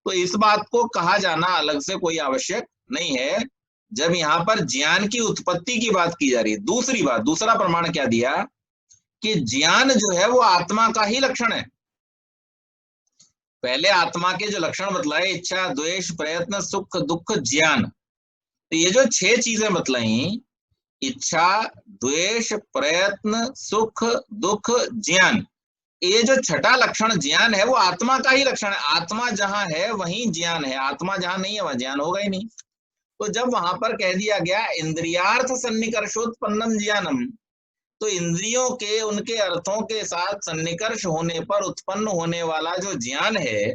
Speaker 1: तो इस बात को कहा जाना अलग से कोई आवश्यक नहीं है, जब यहाँ पर ज्ञान की उत्पत्ति की बात की जा रही है। दूसरी बात, दूसरा प्रमाण क्या दिया कि ज्ञान जो है वो आत्मा का ही लक्षण है। पहले आत्मा के जो लक्षण बतलाए, इच्छा, द्वेष, प्रयत्न, सुख, दुख, ज्ञान, तो ये जो 6 चीजें बतलाई, इच्छा, द्वेष, प्रयत्न, सुख, दुख, ज्ञान, ये जो छठा लक्षण ज्ञान है वो आत्मा का ही लक्षण है। आत्मा जहां है वहीं ज्ञान है, आत्मा जहां नहीं है वहां ज्ञान होगा ही नहीं। तो जब वहां पर कह दिया गया इंद्रियार्थ सन्निकर्षोत्पन्नम ज्ञानम, तो इंद्रियों के उनके अर्थों के साथ सन्निकर्ष होने पर उत्पन्न होने वाला जो ज्ञान है,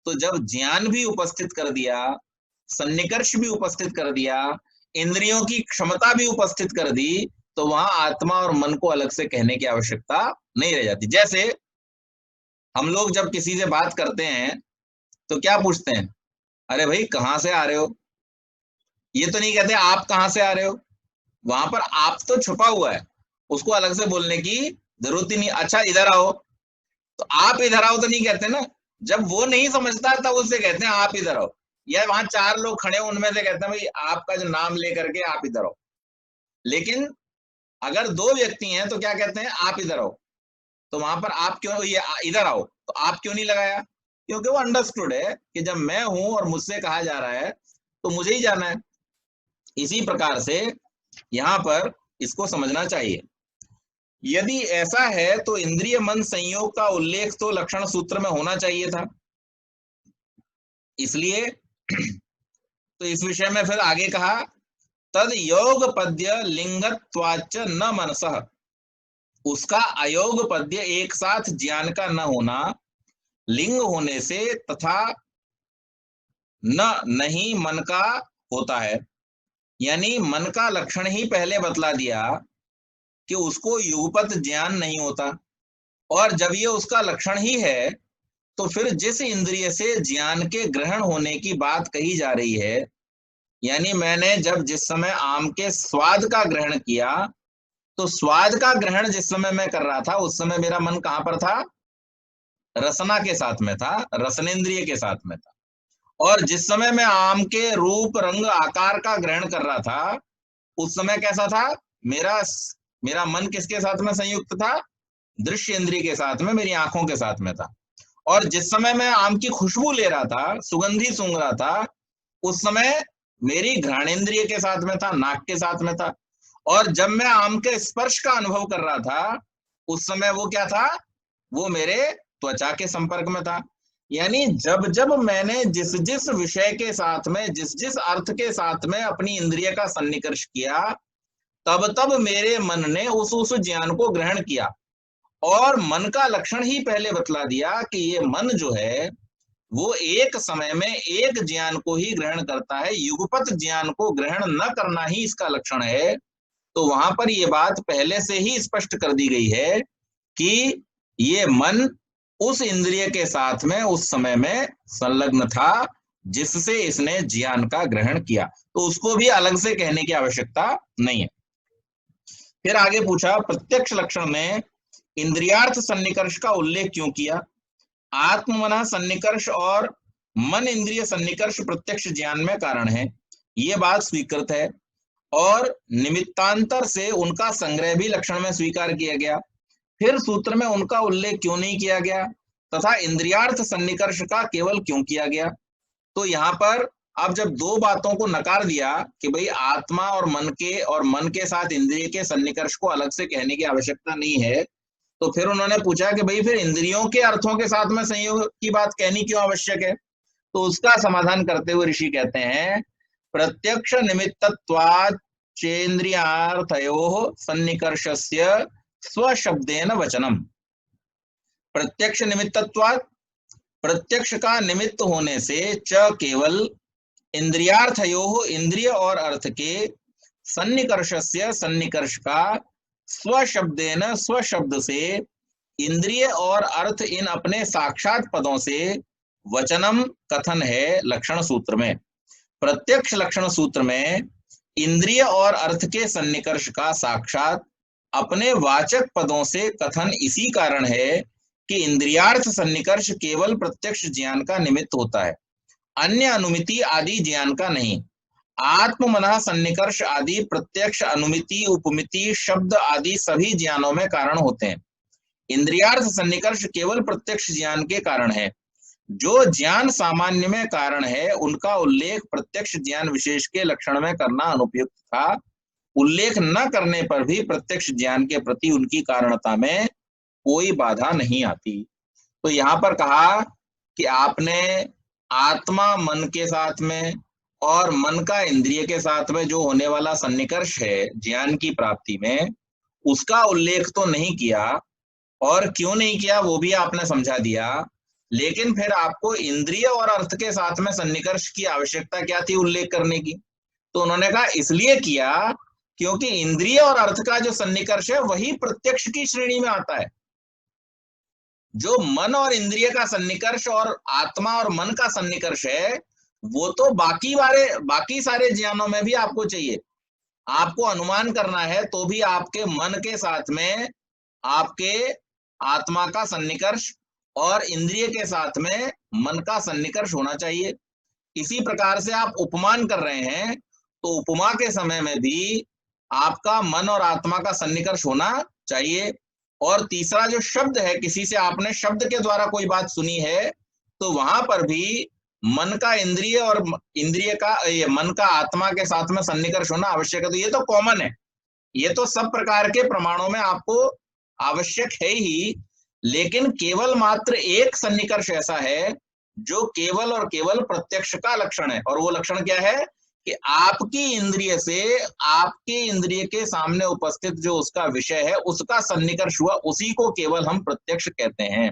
Speaker 1: तो जब ज्ञान भी उपस्थित कर दिया, सन्निकर्ष भी उपस्थित कर दिया, इंद्रियों की क्षमता भी उपस्थित कर दी, तो वहां आत्मा और मन को अलग से कहने की आवश्यकता नहीं रह जाती। जैसे हम लोग जब किसी से बात करते हैं तो क्या पूछते हैं? अरे भाई कहाँ से आ रहे हो? ये तो नहीं कहते आप कहाँ से आ रहे हो। वहां पर आप तो छुपा हुआ है, उसको अलग से बोलने की जरूरत ही नहीं। अच्छा इधर आओ, तो आप इधर आओ तो नहीं कहते ना। जब वो नहीं समझता तब उससे कहते हैं आप इधर आओ। या वहां 4 लोग खड़े हैं, उनमें से कहते हैं भाई आपका जो नाम लेकर के आप इधर आओ। लेकिन अगर 2 व्यक्ति हैं तो क्या कहते हैं? आप इधर आओ। तो वहां पर आप क्यों, ये इधर आओ, तो आप क्यों नहीं लगाया? क्योंकि वो अंडरस्टूड है कि जब मैं हूं और मुझसे कहा जा रहा है तो मुझे ही जाना है। इसी प्रकार से यहां पर इसको समझना चाहिए। यदि ऐसा है तो इंद्रिय मन संयोग का उल्लेख तो लक्षण सूत्र में होना चाहिए था। इसलिए तो इस विषय में फिर आगे कहा, तद योग पद्य लिंगत्वाच न मनसः, उसका अयोग पद्य एक साथ ज्ञान का न होना लिंग होने से तथा न नहीं मन का होता है। यानी मन का लक्षण ही पहले बतला दिया कि उसको युगपत ज्ञान नहीं होता, और जब ये उसका लक्षण ही है तो फिर जिस इंद्रिय से ज्ञान के ग्रहण होने की बात कही जा रही है, यानी मैंने जब जिस समय आम के स्वाद का ग्रहण किया, तो स्वाद का ग्रहण जिस समय मैं कर रहा था उस समय मेरा मन कहां पर था? रसना के साथ में था, रसनेन्द्रिय के साथ में था। और जिस समय मैं आम के रूप, रंग, आकार का ग्रहण कर रहा था उस समय कैसा था? मेरा मेरा मन किसके साथ में संयुक्त था? दृश्य इंद्रिय के साथ में, मेरी आंखों के साथ में था। और जिस समय मैं आम की खुशबू ले रहा था, सुगंधी सूंघ रहा था, उस समय मेरी घ्राणेन्द्रिय के साथ में था, नाक के साथ में था। और जब मैं आम के स्पर्श का अनुभव कर रहा था उस समय वो क्या था? वो मेरे त्वचा के संपर्क में था। यानी जब जब मैंने जिस जिस विषय के साथ में, जिस जिस अर्थ के साथ में अपनी इंद्रिय का सन्निकर्ष किया, तब तब मेरे मन ने उस ज्ञान को ग्रहण किया। और मन का लक्षण ही पहले बतला दिया कि ये मन जो है वो एक समय में एक ज्ञान को ही ग्रहण करता है, युगपत ज्ञान को ग्रहण न करना ही इसका लक्षण है। तो वहां पर ये बात पहले से ही स्पष्ट कर दी गई है कि ये मन उस इंद्रिय के साथ में उस समय में संलग्न था जिससे इसने ज्ञान का ग्रहण किया। तो उसको भी अलग से कहने की आवश्यकता नहीं है। फिर आगे पूछा, प्रत्यक्ष लक्षण में इंद्रियार्थ सन्निकर्ष का उल्लेख क्यों किया? आत्ममना सन्निकर्ष और मन इंद्रिय सन्निकर्ष प्रत्यक्ष ज्ञान में कारण है, ये बात स्वीकृत है। और निमित्तांतर से उनका संग्रह भी लक्षण में स्वीकार किया गया। फिर सूत्र में उनका उल्लेख क्यों नहीं किया गया तथा इंद्रियार्थ सन्निकर्ष का केवल क्यों किया गया? तो यहाँ पर अब जब दो बातों को नकार दिया कि भाई आत्मा और मन के साथ इंद्रिय के सन्निकर्ष को अलग से कहने की आवश्यकता नहीं है, तो फिर उन्होंने पूछा कि भाई फिर इंद्रियों के अर्थों के साथ में संयोग की बात कहनी क्यों आवश्यक है। तो उसका समाधान करते हुए ऋषि कहते हैं, प्रत्यक्ष निमित्तत्वात् चेन्द्रियार्थयोः सन्निकर्षस्य स्वशब्देन वचनम। प्रत्यक्ष निमित्तत्वात्, प्रत्यक्ष का निमित्त होने से, च केवल, इंद्रियार्थयोः इंद्रिय और अर्थ के, सन्निकर्षस्य सन्निकर्ष का, स्वशब्देन स्वशब्द से, इंद्रिय और अर्थ इन अपने साक्षात पदों से, वचनम कथन है लक्षण सूत्र में। प्रत्यक्ष लक्षण सूत्र में इंद्रिय और अर्थ के सन्निकर्ष का साक्षात अपने वाचक पदों से कथन इसी कारण है कि इंद्रियार्थ सन्निकर्ष केवल प्रत्यक्ष ज्ञान का निमित्त होता है, अन्य अनुमिति आदि ज्ञान का नहीं। आत्म मनः सन्निकर्ष आदि प्रत्यक्ष अनुमिति उपमिति शब्द आदि सभी ज्ञानों में कारण होते हैं। इंद्रियार्थ सन्निकर्ष केवल प्रत्यक्ष ज्ञान के कारण है। जो ज्ञान सामान्य में कारण है उनका उल्लेख प्रत्यक्ष ज्ञान विशेष के लक्षण में करना अनुपयुक्त था। उल्लेख न करने पर भी प्रत्यक्ष ज्ञान के प्रति उनकी कारणता में कोई बाधा नहीं आती। तो यहाँ पर कहा कि आपने आत्मा मन के साथ में और मन का इंद्रिय के साथ में जो होने वाला सन्निकर्ष है ज्ञान की प्राप्ति में, उसका उल्लेख तो नहीं किया, और क्यों नहीं किया वो भी आपने समझा दिया। लेकिन फिर आपको इंद्रिय और अर्थ के साथ में सन्निकर्ष की आवश्यकता क्या थी उल्लेख करने की? तो उन्होंने कहा इसलिए किया क्योंकि इंद्रिय और अर्थ का जो सन्निकर्ष है वही प्रत्यक्ष की श्रेणी में आता है। जो मन और इंद्रिय का सन्निकर्ष और आत्मा और मन का सन्निकर्ष है वो तो बाकी सारे ज्ञानों में भी आपको चाहिए। आपको अनुमान करना है तो भी आपके मन के साथ में आपके आत्मा का सन्निकर्ष और इंद्रिय के साथ में मन का सन्निकर्ष होना चाहिए। इसी प्रकार से आप उपमान कर रहे हैं तो उपमा के समय में भी आपका मन और आत्मा का सन्निकर्ष होना चाहिए। और तीसरा जो शब्द है, किसी से आपने शब्द के द्वारा कोई बात सुनी है तो वहां पर भी मन का इंद्रिय और इंद्रिय का मन का आत्मा के साथ में सन्निकर्ष होना आवश्यक है। तो ये तो कॉमन है, ये तो सब प्रकार के प्रमाणों में आपको आवश्यक है ही। लेकिन केवल मात्र एक सन्निकर्ष ऐसा है जो केवल और केवल प्रत्यक्ष का लक्षण है, और वो लक्षण क्या है कि आपकी इंद्रिय से आपके इंद्रिय के सामने उपस्थित जो उसका विषय है उसका सन्निकर्ष हुआ, उसी को केवल हम प्रत्यक्ष कहते हैं,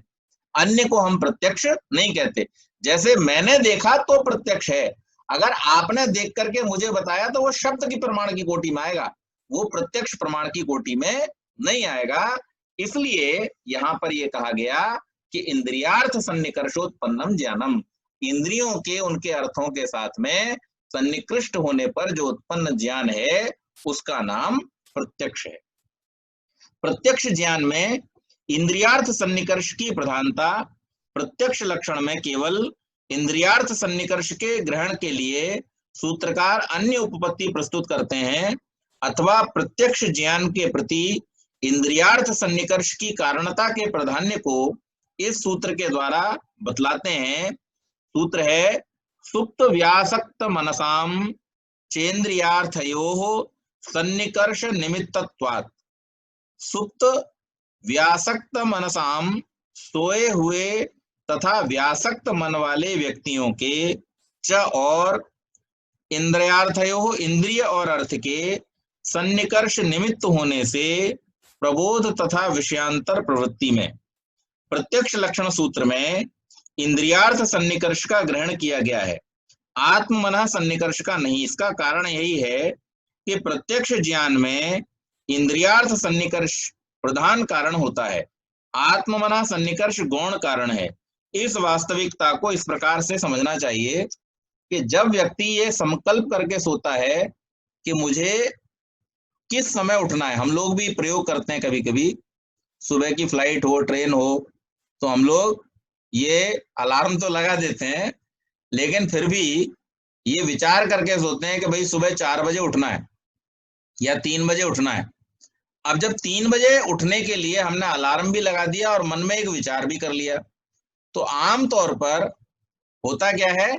Speaker 1: अन्य को हम प्रत्यक्ष नहीं कहते। जैसे मैंने देखा तो प्रत्यक्ष है, अगर आपने देख करके मुझे बताया तो वो शब्द की प्रमाण की कोटि में आएगा, वो प्रत्यक्ष प्रमाण की कोटि में नहीं आएगा। इसलिए यहां पर यह कहा गया कि इंद्रियार्थ सन्निकर्षोत्पन्नम ज्ञानम, इंद्रियों के उनके अर्थों के साथ में सन्निकृष्ट होने पर जो उत्पन्न ज्ञान है उसका नाम प्रत्यक्ष है। प्रत्यक्ष ज्ञान में इंद्रियार्थ सन्निकर्ष की प्रधानता, प्रत्यक्ष लक्षण में केवल इंद्रियार्थ सन्निकर्ष के ग्रहण के लिए सूत्रकार अन्य उपपत्ति प्रस्तुत करते हैं, अथवा प्रत्यक्ष ज्ञान के प्रति इंद्रियार्थ सन्निकर्ष की कारणता के प्राधान्य को इस सूत्र के द्वारा बतलाते हैं। सूत्र है, सुप्त व्यासक्त मनसाम चेन्द्रियार्थयोः सन्निकर्ष निमित्तत्वात्। सुप्त व्यासक्त मनसाम, सोए हुए तथा व्यासक्त मन वाले व्यक्तियों के, च और, इंद्रियार्थयोः इंद्रिय और अर्थ के, सन्निकर्ष निमित्त होने से प्रबोध तथा विषयांतर प्रवृत्ति में। प्रत्यक्ष लक्षण सूत्र में इंद्रियार्थ सन्निकर्ष का ग्रहण किया गया है, आत्म मन सन्निकर्ष का नहीं। इसका कारण यही है कि प्रत्यक्ष ज्ञान में इंद्रियार्थ सन्निकर्ष प्रधान कारण होता है, आत्म मन सन्निकर्ष गौण कारण है। इस वास्तविकता को इस प्रकार से समझना चाहिए कि जब व्यक्ति ये संकल्प करके सोता है कि मुझे किस समय उठना है, हम लोग भी प्रयोग करते हैं कभी कभी, सुबह की फ्लाइट हो, ट्रेन हो, तो हम लोग ये अलार्म तो लगा देते हैं, लेकिन फिर भी ये विचार करके सोते हैं कि भाई सुबह 4 बजे उठना है या 3 बजे उठना है। अब जब 3 बजे उठने के लिए हमने अलार्म भी लगा दिया और मन में एक विचार भी कर लिया, तो आम तौर पर होता क्या है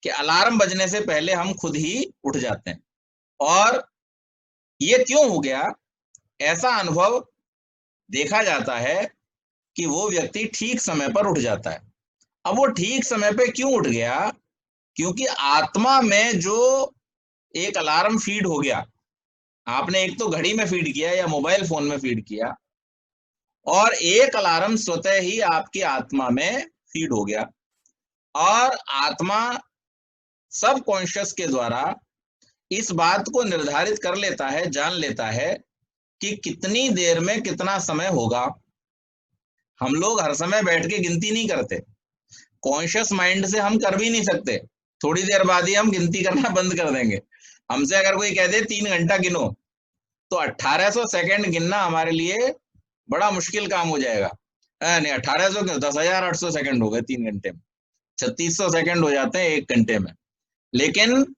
Speaker 1: कि अलार्म बजने से पहले हम खुद ही उठ जाते हैं। और ये क्यों हो गया? ऐसा अनुभव देखा जाता है कि वो व्यक्ति ठीक समय पर उठ जाता है। अब वो ठीक समय पे क्यों उठ गया? क्योंकि आत्मा में जो एक अलार्म फीड हो गया, आपने एक तो घड़ी में फीड किया या मोबाइल फोन में फीड किया, और एक अलार्म स्वतः ही आपकी आत्मा में फीड हो गया। और आत्मा सब कॉन्शियस के द्वारा इस बात को निर्धारित कर लेता है, जान लेता है कि कितनी देर में कितना समय होगा। हम लोग हर समय बैठ के गिनती नहीं करते, कॉन्शियस माइंड से हम कर भी नहीं सकते। थोड़ी देर बाद ही हम गिनती करना बंद कर देंगे। हमसे अगर कोई कह दे 3 घंटा गिनो, तो 1800 सेकंड गिनना हमारे लिए बड़ा मुश्किल काम हो जाएगा। नहीं, 1800 क्यों, 10,800 सेकंड हो गए 3 घंटे में, 3600 सेकंड हो जाते हैं 1 घंटे में। लेकिन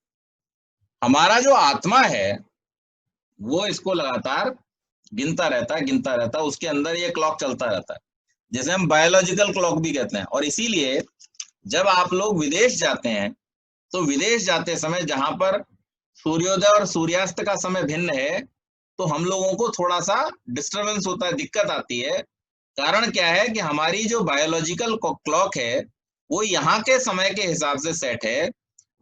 Speaker 1: हमारा जो आत्मा है वो इसको लगातार गिनता रहता है, उसके अंदर ये क्लॉक चलता रहता है, जिसे हम बायोलॉजिकल क्लॉक भी कहते हैं। और इसीलिए जब आप लोग विदेश जाते हैं, तो विदेश जाते समय जहां पर सूर्योदय और सूर्यास्त का समय भिन्न है, तो हम लोगों को थोड़ा सा डिस्टरबेंस होता है, दिक्कत आती है। कारण क्या है कि हमारी जो बायोलॉजिकल क्लॉक है वो यहाँ के समय के हिसाब से सेट है।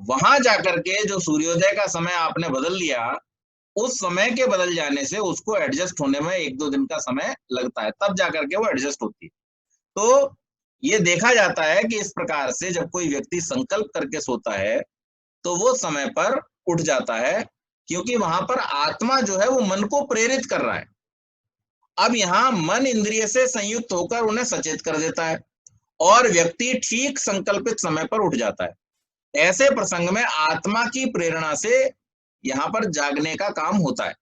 Speaker 1: वहां जाकर के जो सूर्योदय का समय आपने बदल लिया, उस समय के बदल जाने से उसको एडजस्ट होने में 1-2 दिन का समय लगता है, तब जाकर के वो एडजस्ट होती है। तो ये देखा जाता है कि इस प्रकार से जब कोई व्यक्ति संकल्प करके सोता है तो वो समय पर उठ जाता है, क्योंकि वहां पर आत्मा जो है वो मन को प्रेरित कर रहा है। अब यहाँ मन इंद्रिय से संयुक्त होकर उन्हें सचेत कर देता है और व्यक्ति ठीक संकल्पित समय पर उठ जाता है। ऐसे प्रसंग में आत्मा की प्रेरणा से यहाँ पर जागने का काम होता है।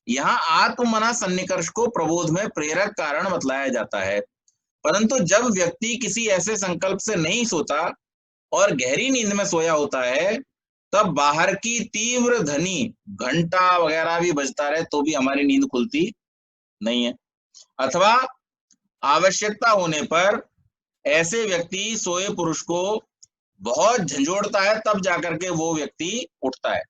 Speaker 1: यहाँ आत्ममना सन्निकर्ष को प्रबोध में प्रेरक कारण बतलाया जाता है। परंतु जब व्यक्ति किसी ऐसे संकल्प से नहीं सोता और गहरी नींद में सोया होता है, तब बाहर की तीव्र ध्वनि, घंटा वगैरह भी बजता रहे तो भी हमारी नींद खुलती नहीं है। अथवा आवश्यकता होने पर ऐसे व्यक्ति सोए पुरुष को बहुत झंझोड़ता है, तब जाकर के वो व्यक्ति उठता है।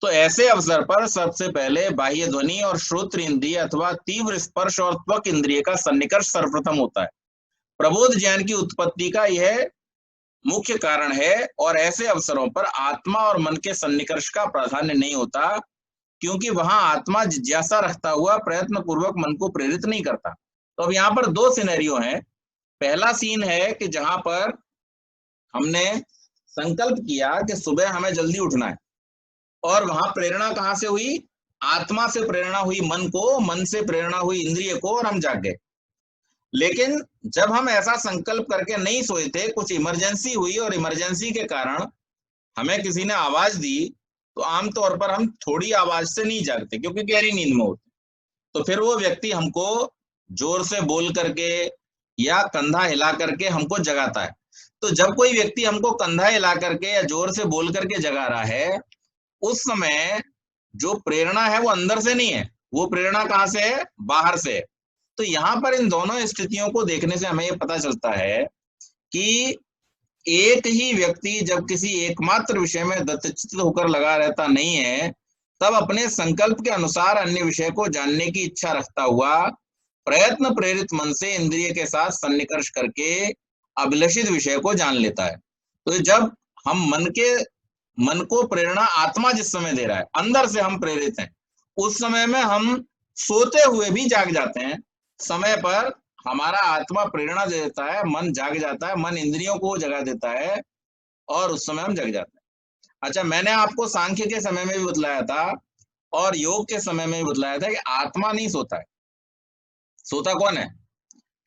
Speaker 1: तो ऐसे अवसर पर सबसे पहले बाह्य ध्वनि और श्रोत्र इंद्रिय अथवा तीव्र स्पर्श और त्वक इंद्रिय का सन्निकर्ष सर्वप्रथम होता है। प्रबोध ज्ञान की उत्पत्ति का यह मुख्य कारण है, और ऐसे अवसरों पर आत्मा और मन के सन्निकर्ष का प्राधान्य नहीं होता, क्योंकि वहां आत्मा जिज्ञासा रखता हुआ प्रयत्न पूर्वक मन को प्रेरित नहीं करता। तो अब यहाँ पर 2 सिनेरियो हैं। पहला सीन है कि जहां पर हमने संकल्प किया कि सुबह हमें जल्दी उठना है, और वहां प्रेरणा कहां से हुई? आत्मा से प्रेरणा हुई मन को, मन से प्रेरणा हुई इंद्रिय को, और हम जाग गए। लेकिन जब हम ऐसा संकल्प करके नहीं सोए थे, कुछ इमरजेंसी हुई और इमरजेंसी के कारण हमें किसी ने आवाज दी, तो आमतौर पर हम थोड़ी आवाज से नहीं जागते क्योंकि गहरी नींद में होते। तो फिर वो व्यक्ति हमको जोर से बोल करके या कंधा हिला करके हमको जगाता है। तो जब कोई व्यक्ति हमको कंधा हिला करके या जोर से बोल करके जगा रहा है, उस समय जो प्रेरणा है वो अंदर से नहीं है, वो प्रेरणा कहाँ से है? बाहर से। तो यहाँ पर इन दोनों स्थितियों को देखने से हमें ये पता चलता है कि एक ही व्यक्ति जब किसी एकमात्र विषय में दत्तचित्त होकर लगा रहता नहीं है, तब अपने संकल्प के अनुसार अन्य विषय को जानने की इच्छा रखता हुआ प्रयत्न प्रेरित मन से इंद्रिय के साथ सन्निकर्ष करके अभिलषित विषय को जान लेता है। तो जब हम मन को प्रेरणा आत्मा जिस समय दे रहा है, अंदर से हम प्रेरित हैं, उस समय में हम सोते हुए भी जाग जाते हैं। समय पर हमारा आत्मा प्रेरणा दे देता है, मन जाग जाता है, मन इंद्रियों को जगा देता है, और उस समय हम जग जाते हैं। अच्छा, मैंने आपको सांख्य के समय में भी बतलाया था और योग के समय में भी बतलाया था कि आत्मा नहीं सोता है। सोता कौन है?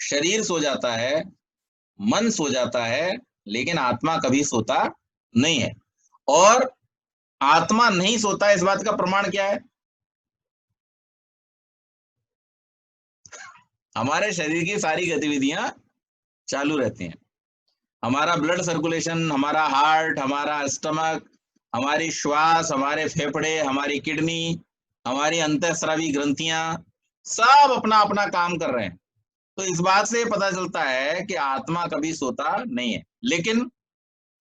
Speaker 1: शरीर सो जाता है, मन सो जाता है, लेकिन आत्मा कभी सोता नहीं है। और आत्मा नहीं सोता, इस बात का प्रमाण क्या है? हमारे शरीर की सारी गतिविधियां चालू रहती हैं। हमारा ब्लड सर्कुलेशन, हमारा हार्ट, हमारा स्टमक, हमारी श्वास, हमारे फेफड़े, हमारी किडनी, हमारी अंतःस्रावी ग्रंथियां, सब अपना अपना काम कर रहे हैं। तो इस बात से पता चलता है कि आत्मा कभी सोता नहीं है। लेकिन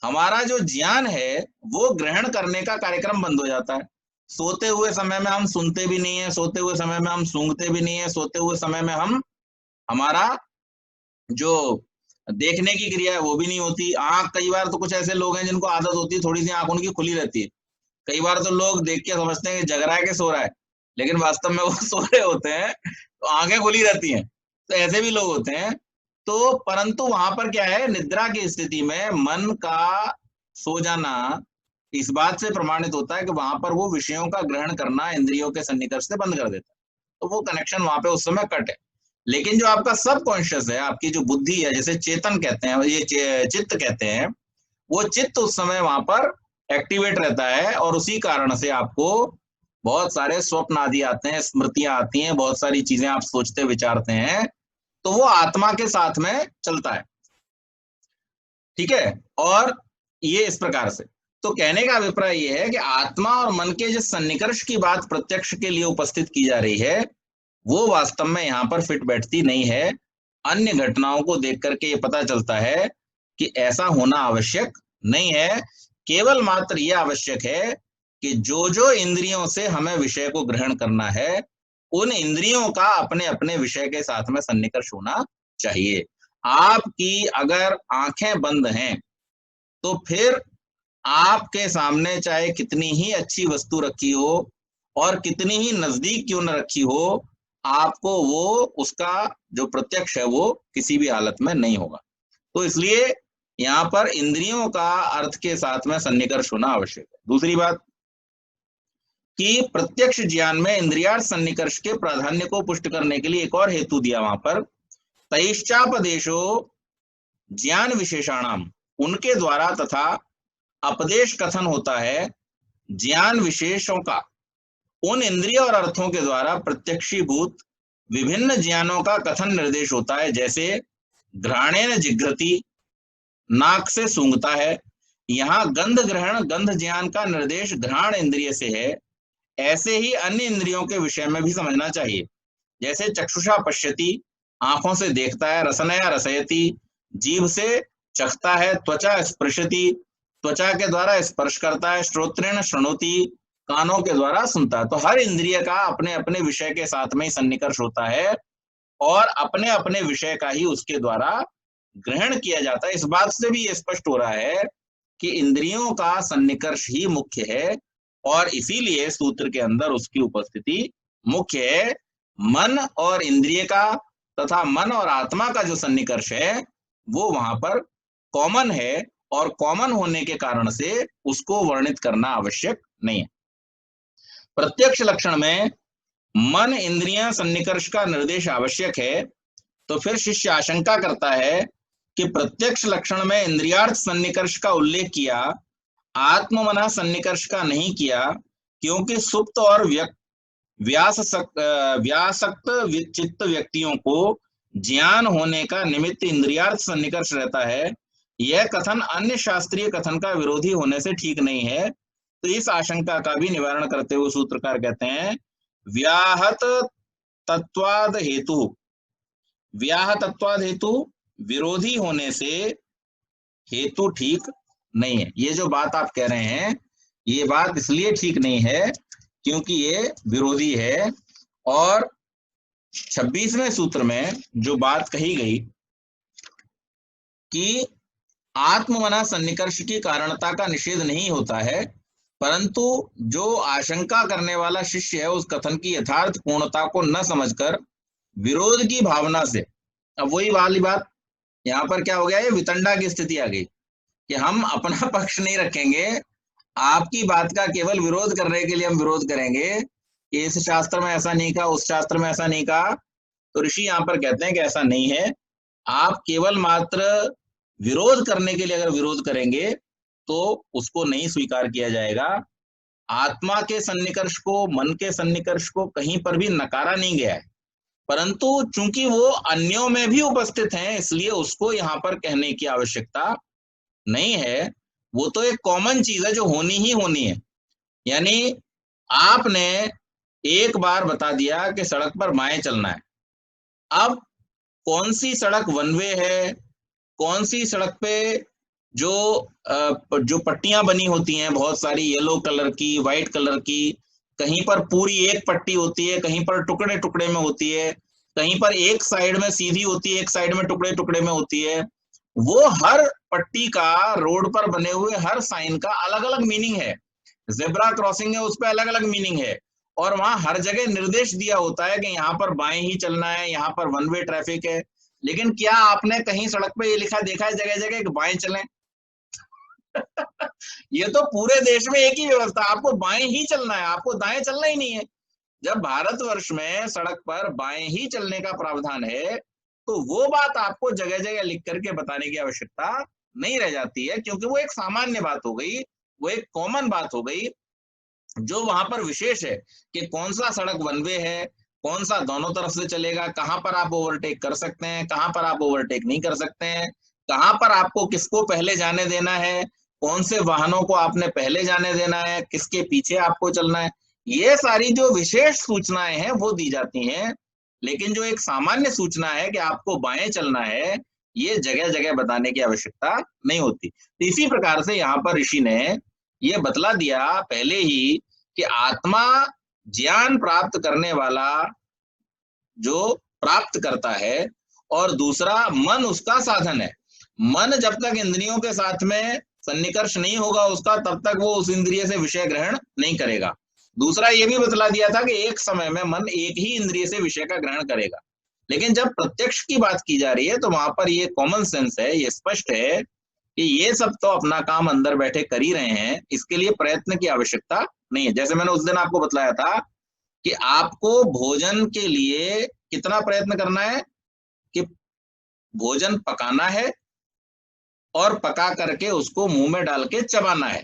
Speaker 1: हमारा जो ज्ञान है वो ग्रहण करने का कार्यक्रम बंद हो जाता है। सोते हुए समय में हम सुनते भी नहीं है, सोते हुए समय में हम सूंघते भी नहीं है, सोते हुए समय में हम हमारा जो देखने की क्रिया है वो भी नहीं होती। आंख, कई बार तो कुछ ऐसे लोग हैं जिनको आदत होती है, थोड़ी सी आंख उनकी खुली रहती है। कई बार तो लोग देख के समझते हैं कि जग रहा है कि सो रहा है, लेकिन वास्तव में वो सो रहे होते हैं, तो आंखें खुली रहती हैं। तो ऐसे भी लोग होते हैं। तो परंतु वहां पर क्या है, निद्रा की स्थिति में मन का सो जाना इस बात से प्रमाणित होता है कि वहां पर वो विषयों का ग्रहण करना इंद्रियों के सन्निकर्ष से बंद कर देता है। तो वो कनेक्शन वहां पे उस समय कट है। लेकिन जो आपका सब कॉन्शियस है, आपकी जो बुद्धि है, जैसे चेतन कहते हैं, ये चित्त कहते हैं, वो चित्त उस समय वहां पर एक्टिवेट रहता है, और उसी कारण से आपको बहुत सारे स्वप्न आदि आते हैं, स्मृतियां आती हैं, बहुत सारी चीजें आप सोचते विचारते हैं। तो वो आत्मा के साथ में चलता है, ठीक है। और ये इस प्रकार से, तो कहने का अभिप्राय ये है कि आत्मा और मन के जिस सन्निकर्ष की बात प्रत्यक्ष के लिए उपस्थित की जा रही है, वो वास्तव में यहाँ पर फिट बैठती नहीं है। अन्य घटनाओं को देख करके ये पता चलता है कि ऐसा होना आवश्यक नहीं है। केवल मात्र ये आवश्यक है कि जो जो इंद्रियों से हमें विषय को ग्रहण करना है, उन इंद्रियों का अपने अपने विषय के साथ में सन्निकर्ष होना चाहिए। आपकी अगर आंखें बंद हैं, तो फिर आपके सामने चाहे कितनी ही अच्छी वस्तु रखी हो और कितनी ही नजदीक क्यों न रखी हो, आपको वो उसका जो प्रत्यक्ष है वो किसी भी हालत में नहीं होगा। तो इसलिए यहाँ पर इंद्रियों का अर्थ के साथ में सन्निकर्ष होना आवश्यक है। दूसरी बात कि प्रत्यक्ष ज्ञान में इंद्रियार्थ सन्निकर्ष के प्राधान्य को पुष्ट करने के लिए एक और हेतु दिया वहां पर, तैश्चापदेशो ज्ञान विशेषाणाम, उनके द्वारा तथा अपदेश कथन होता है ज्ञान विशेषों का, उन इंद्रिय और अर्थों के द्वारा प्रत्यक्षीभूत विभिन्न ज्ञानों का कथन निर्देश होता है। जैसे घ्राणेन जिघ्रति, नाक से सूंघता है। यहाँ गंध ग्रहण, गंध ज्ञान का निर्देश घ्राण इंद्रिय से है। ऐसे ही अन्य इंद्रियों के विषय में भी समझना चाहिए। जैसे चक्षुषा पश्यति, आंखों से देखता है, रसनया रसयति, जीभ से चखता है, त्वचा स्पृशति, त्वचा के द्वारा स्पर्श करता है, श्रोत्रेण शृणोति, कानों के द्वारा सुनता है। तो हर इंद्रिय का अपने अपने विषय के साथ में ही सन्निकर्ष होता है, और अपने अपने विषय का ही उसके द्वारा ग्रहण किया जाता है। इस बात से भी ये स्पष्ट हो रहा है कि इंद्रियों का सन्निकर्ष ही मुख्य है, और इसीलिए सूत्र के अंदर उसकी उपस्थिति मुख्य है। मन और इंद्रिय का तथा मन और आत्मा का जो सन्निकर्ष है वो वहां पर कॉमन है, और कॉमन होने के कारण से उसको वर्णित करना आवश्यक नहीं है। प्रत्यक्ष लक्षण में मन इंद्रियां सन्निकर्ष का निर्देश आवश्यक है। तो फिर शिष्य आशंका करता है कि प्रत्यक्ष लक्षण में इंद्रियार्थ सन्निकर्ष का उल्लेख किया, आत्ममना सन्निकर्ष का नहीं किया, क्योंकि सुप्त और व्यासक्त चित्त व्यक्तियों को ज्ञान होने का निमित्त इंद्रियार्थ सन्निकर्ष रहता है। यह कथन अन्य शास्त्रीय कथन का विरोधी होने से ठीक नहीं है। तो इस आशंका का भी निवारण करते हुए सूत्रकार कहते हैं, व्याहत तत्वाद हेतु, व्याह तत्वाद हेतु, विरोधी होने से हेतु ठीक नहीं है। ये जो बात आप कह रहे हैं, ये बात इसलिए ठीक नहीं है क्योंकि ये विरोधी है। और 26वें सूत्र में जो बात कही गई कि आत्ममना सन्निकर्ष की कारणता का निषेध नहीं होता है, परंतु जो आशंका करने वाला शिष्य है उस कथन की यथार्थ पूर्णता को न समझकर विरोध की भावना से, अब वही वाली बात यहाँ पर क्या हो गया, ये वितंडा की स्थिति आ गई कि हम अपना पक्ष नहीं रखेंगे, आपकी बात का केवल विरोध करने के लिए हम विरोध करेंगे कि इस शास्त्र में ऐसा नहीं कहा, उस शास्त्र में ऐसा नहीं कहा। तो ऋषि यहाँ पर कहते हैं कि ऐसा नहीं है। आप केवल मात्र विरोध करने के लिए अगर विरोध करेंगे तो उसको नहीं स्वीकार किया जाएगा। आत्मा के सन्निकर्ष को, मन के सन्निकर्ष को कहीं पर भी नकारा नहीं गया है, परंतु चूंकि वो अन्यों में भी उपस्थित हैं, इसलिए उसको यहाँ पर कहने की आवश्यकता नहीं है। वो तो एक कॉमन चीज है जो होनी ही होनी है। यानी आपने एक बार बता दिया कि सड़क पर बाएं चलना है। अब कौन सी सड़क वन वे है, कौन सी सड़क पे जो पट्टियां बनी होती हैं बहुत सारी, येलो कलर की, व्हाइट कलर की, कहीं पर पूरी एक पट्टी होती है, कहीं पर टुकड़े टुकड़े में होती है, कहीं पर एक साइड में सीधी होती है, एक साइड में टुकड़े टुकड़े में होती है। वो हर पट्टी का, रोड पर बने हुए हर साइन का अलग अलग मीनिंग है। जेब्रा क्रॉसिंग है, उस पर अलग अलग मीनिंग है। और वहां हर जगह निर्देश दिया होता है कि यहाँ पर बाएं ही चलना है, यहाँ पर वन वे ट्रैफिक है। लेकिन क्या आपने कहीं सड़क पे ये लिखा देखा है जगह जगह कि बाएं चलें? ये तो पूरे देश में एक ही व्यवस्था, आपको बाएं ही चलना है, आपको दाएं चलना ही नहीं है। जब भारतवर्ष में सड़क पर बाएं ही चलने का प्रावधान है, तो वो बात आपको जगह जगह लिख करके बताने की आवश्यकता नहीं रह जाती है, क्योंकि वो एक सामान्य बात हो गई, वो एक कॉमन बात हो गई। जो वहां पर विशेष है कि कौन सा सड़क वन वे है, कौन सा दोनों तरफ से चलेगा, कहां पर आप ओवरटेक कर सकते हैं, कहां पर आप ओवरटेक नहीं कर सकते हैं, कहां पर आपको किसको पहले जाने देना है, कौन से वाहनों को आपने पहले जाने देना है, किसके पीछे आपको चलना है, ये सारी जो विशेष सूचनाएं हैं वो दी जाती हैं। लेकिन जो एक सामान्य सूचना है कि आपको बाएं चलना है, ये जगह जगह बताने की आवश्यकता नहीं होती। तो इसी प्रकार से यहाँ पर ऋषि ने ये बतला दिया पहले ही कि आत्मा ज्ञान प्राप्त करने वाला जो प्राप्त करता है, और दूसरा मन उसका साधन है। मन जब तक इंद्रियों के साथ में सन्निकर्ष नहीं होगा उसका, तब तक वो उस इंद्रिय से विषय ग्रहण नहीं करेगा। दूसरा ये भी बतला दिया था कि एक समय में मन एक ही इंद्रिय से विषय का ग्रहण करेगा। लेकिन जब प्रत्यक्ष की बात की जा रही है तो वहां पर ये कॉमन सेंस है, ये स्पष्ट है कि ये सब तो अपना काम अंदर बैठे कर ही रहे हैं, इसके लिए प्रयत्न की आवश्यकता नहीं है। जैसे मैंने उस दिन आपको बतलाया था कि आपको भोजन के लिए कितना प्रयत्न करना है, कि भोजन पकाना है और पका करके उसको मुंह में डाल के चबाना है।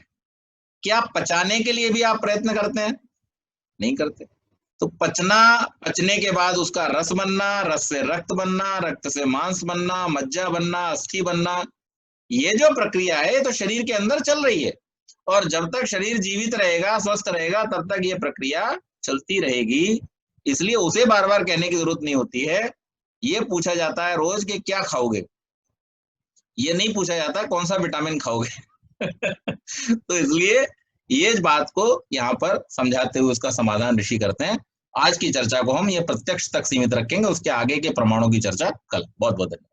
Speaker 1: क्या पचाने के लिए भी आप प्रयत्न करते हैं? नहीं करते। तो पचने के बाद उसका रस बनना, रस से रक्त बनना, रक्त से मांस बनना, मज्जा बनना, अस्थि बनना, ये जो प्रक्रिया है ये तो शरीर के अंदर चल रही है। और जब तक शरीर जीवित रहेगा, स्वस्थ रहेगा, तब तक ये प्रक्रिया चलती रहेगी। इसलिए उसे बार बार कहने की जरूरत नहीं होती है। ये पूछा जाता है रोज कि क्या खाओगे, ये नहीं पूछा जाता कौन सा विटामिन खाओगे। तो इसलिए ये बात को यहाँ पर समझाते हुए उसका समाधान ऋषि करते हैं। आज की चर्चा को हम ये प्रत्यक्ष तक सीमित रखेंगे, उसके आगे के प्रमाणों की चर्चा कल। बहुत बहुत धन्यवाद।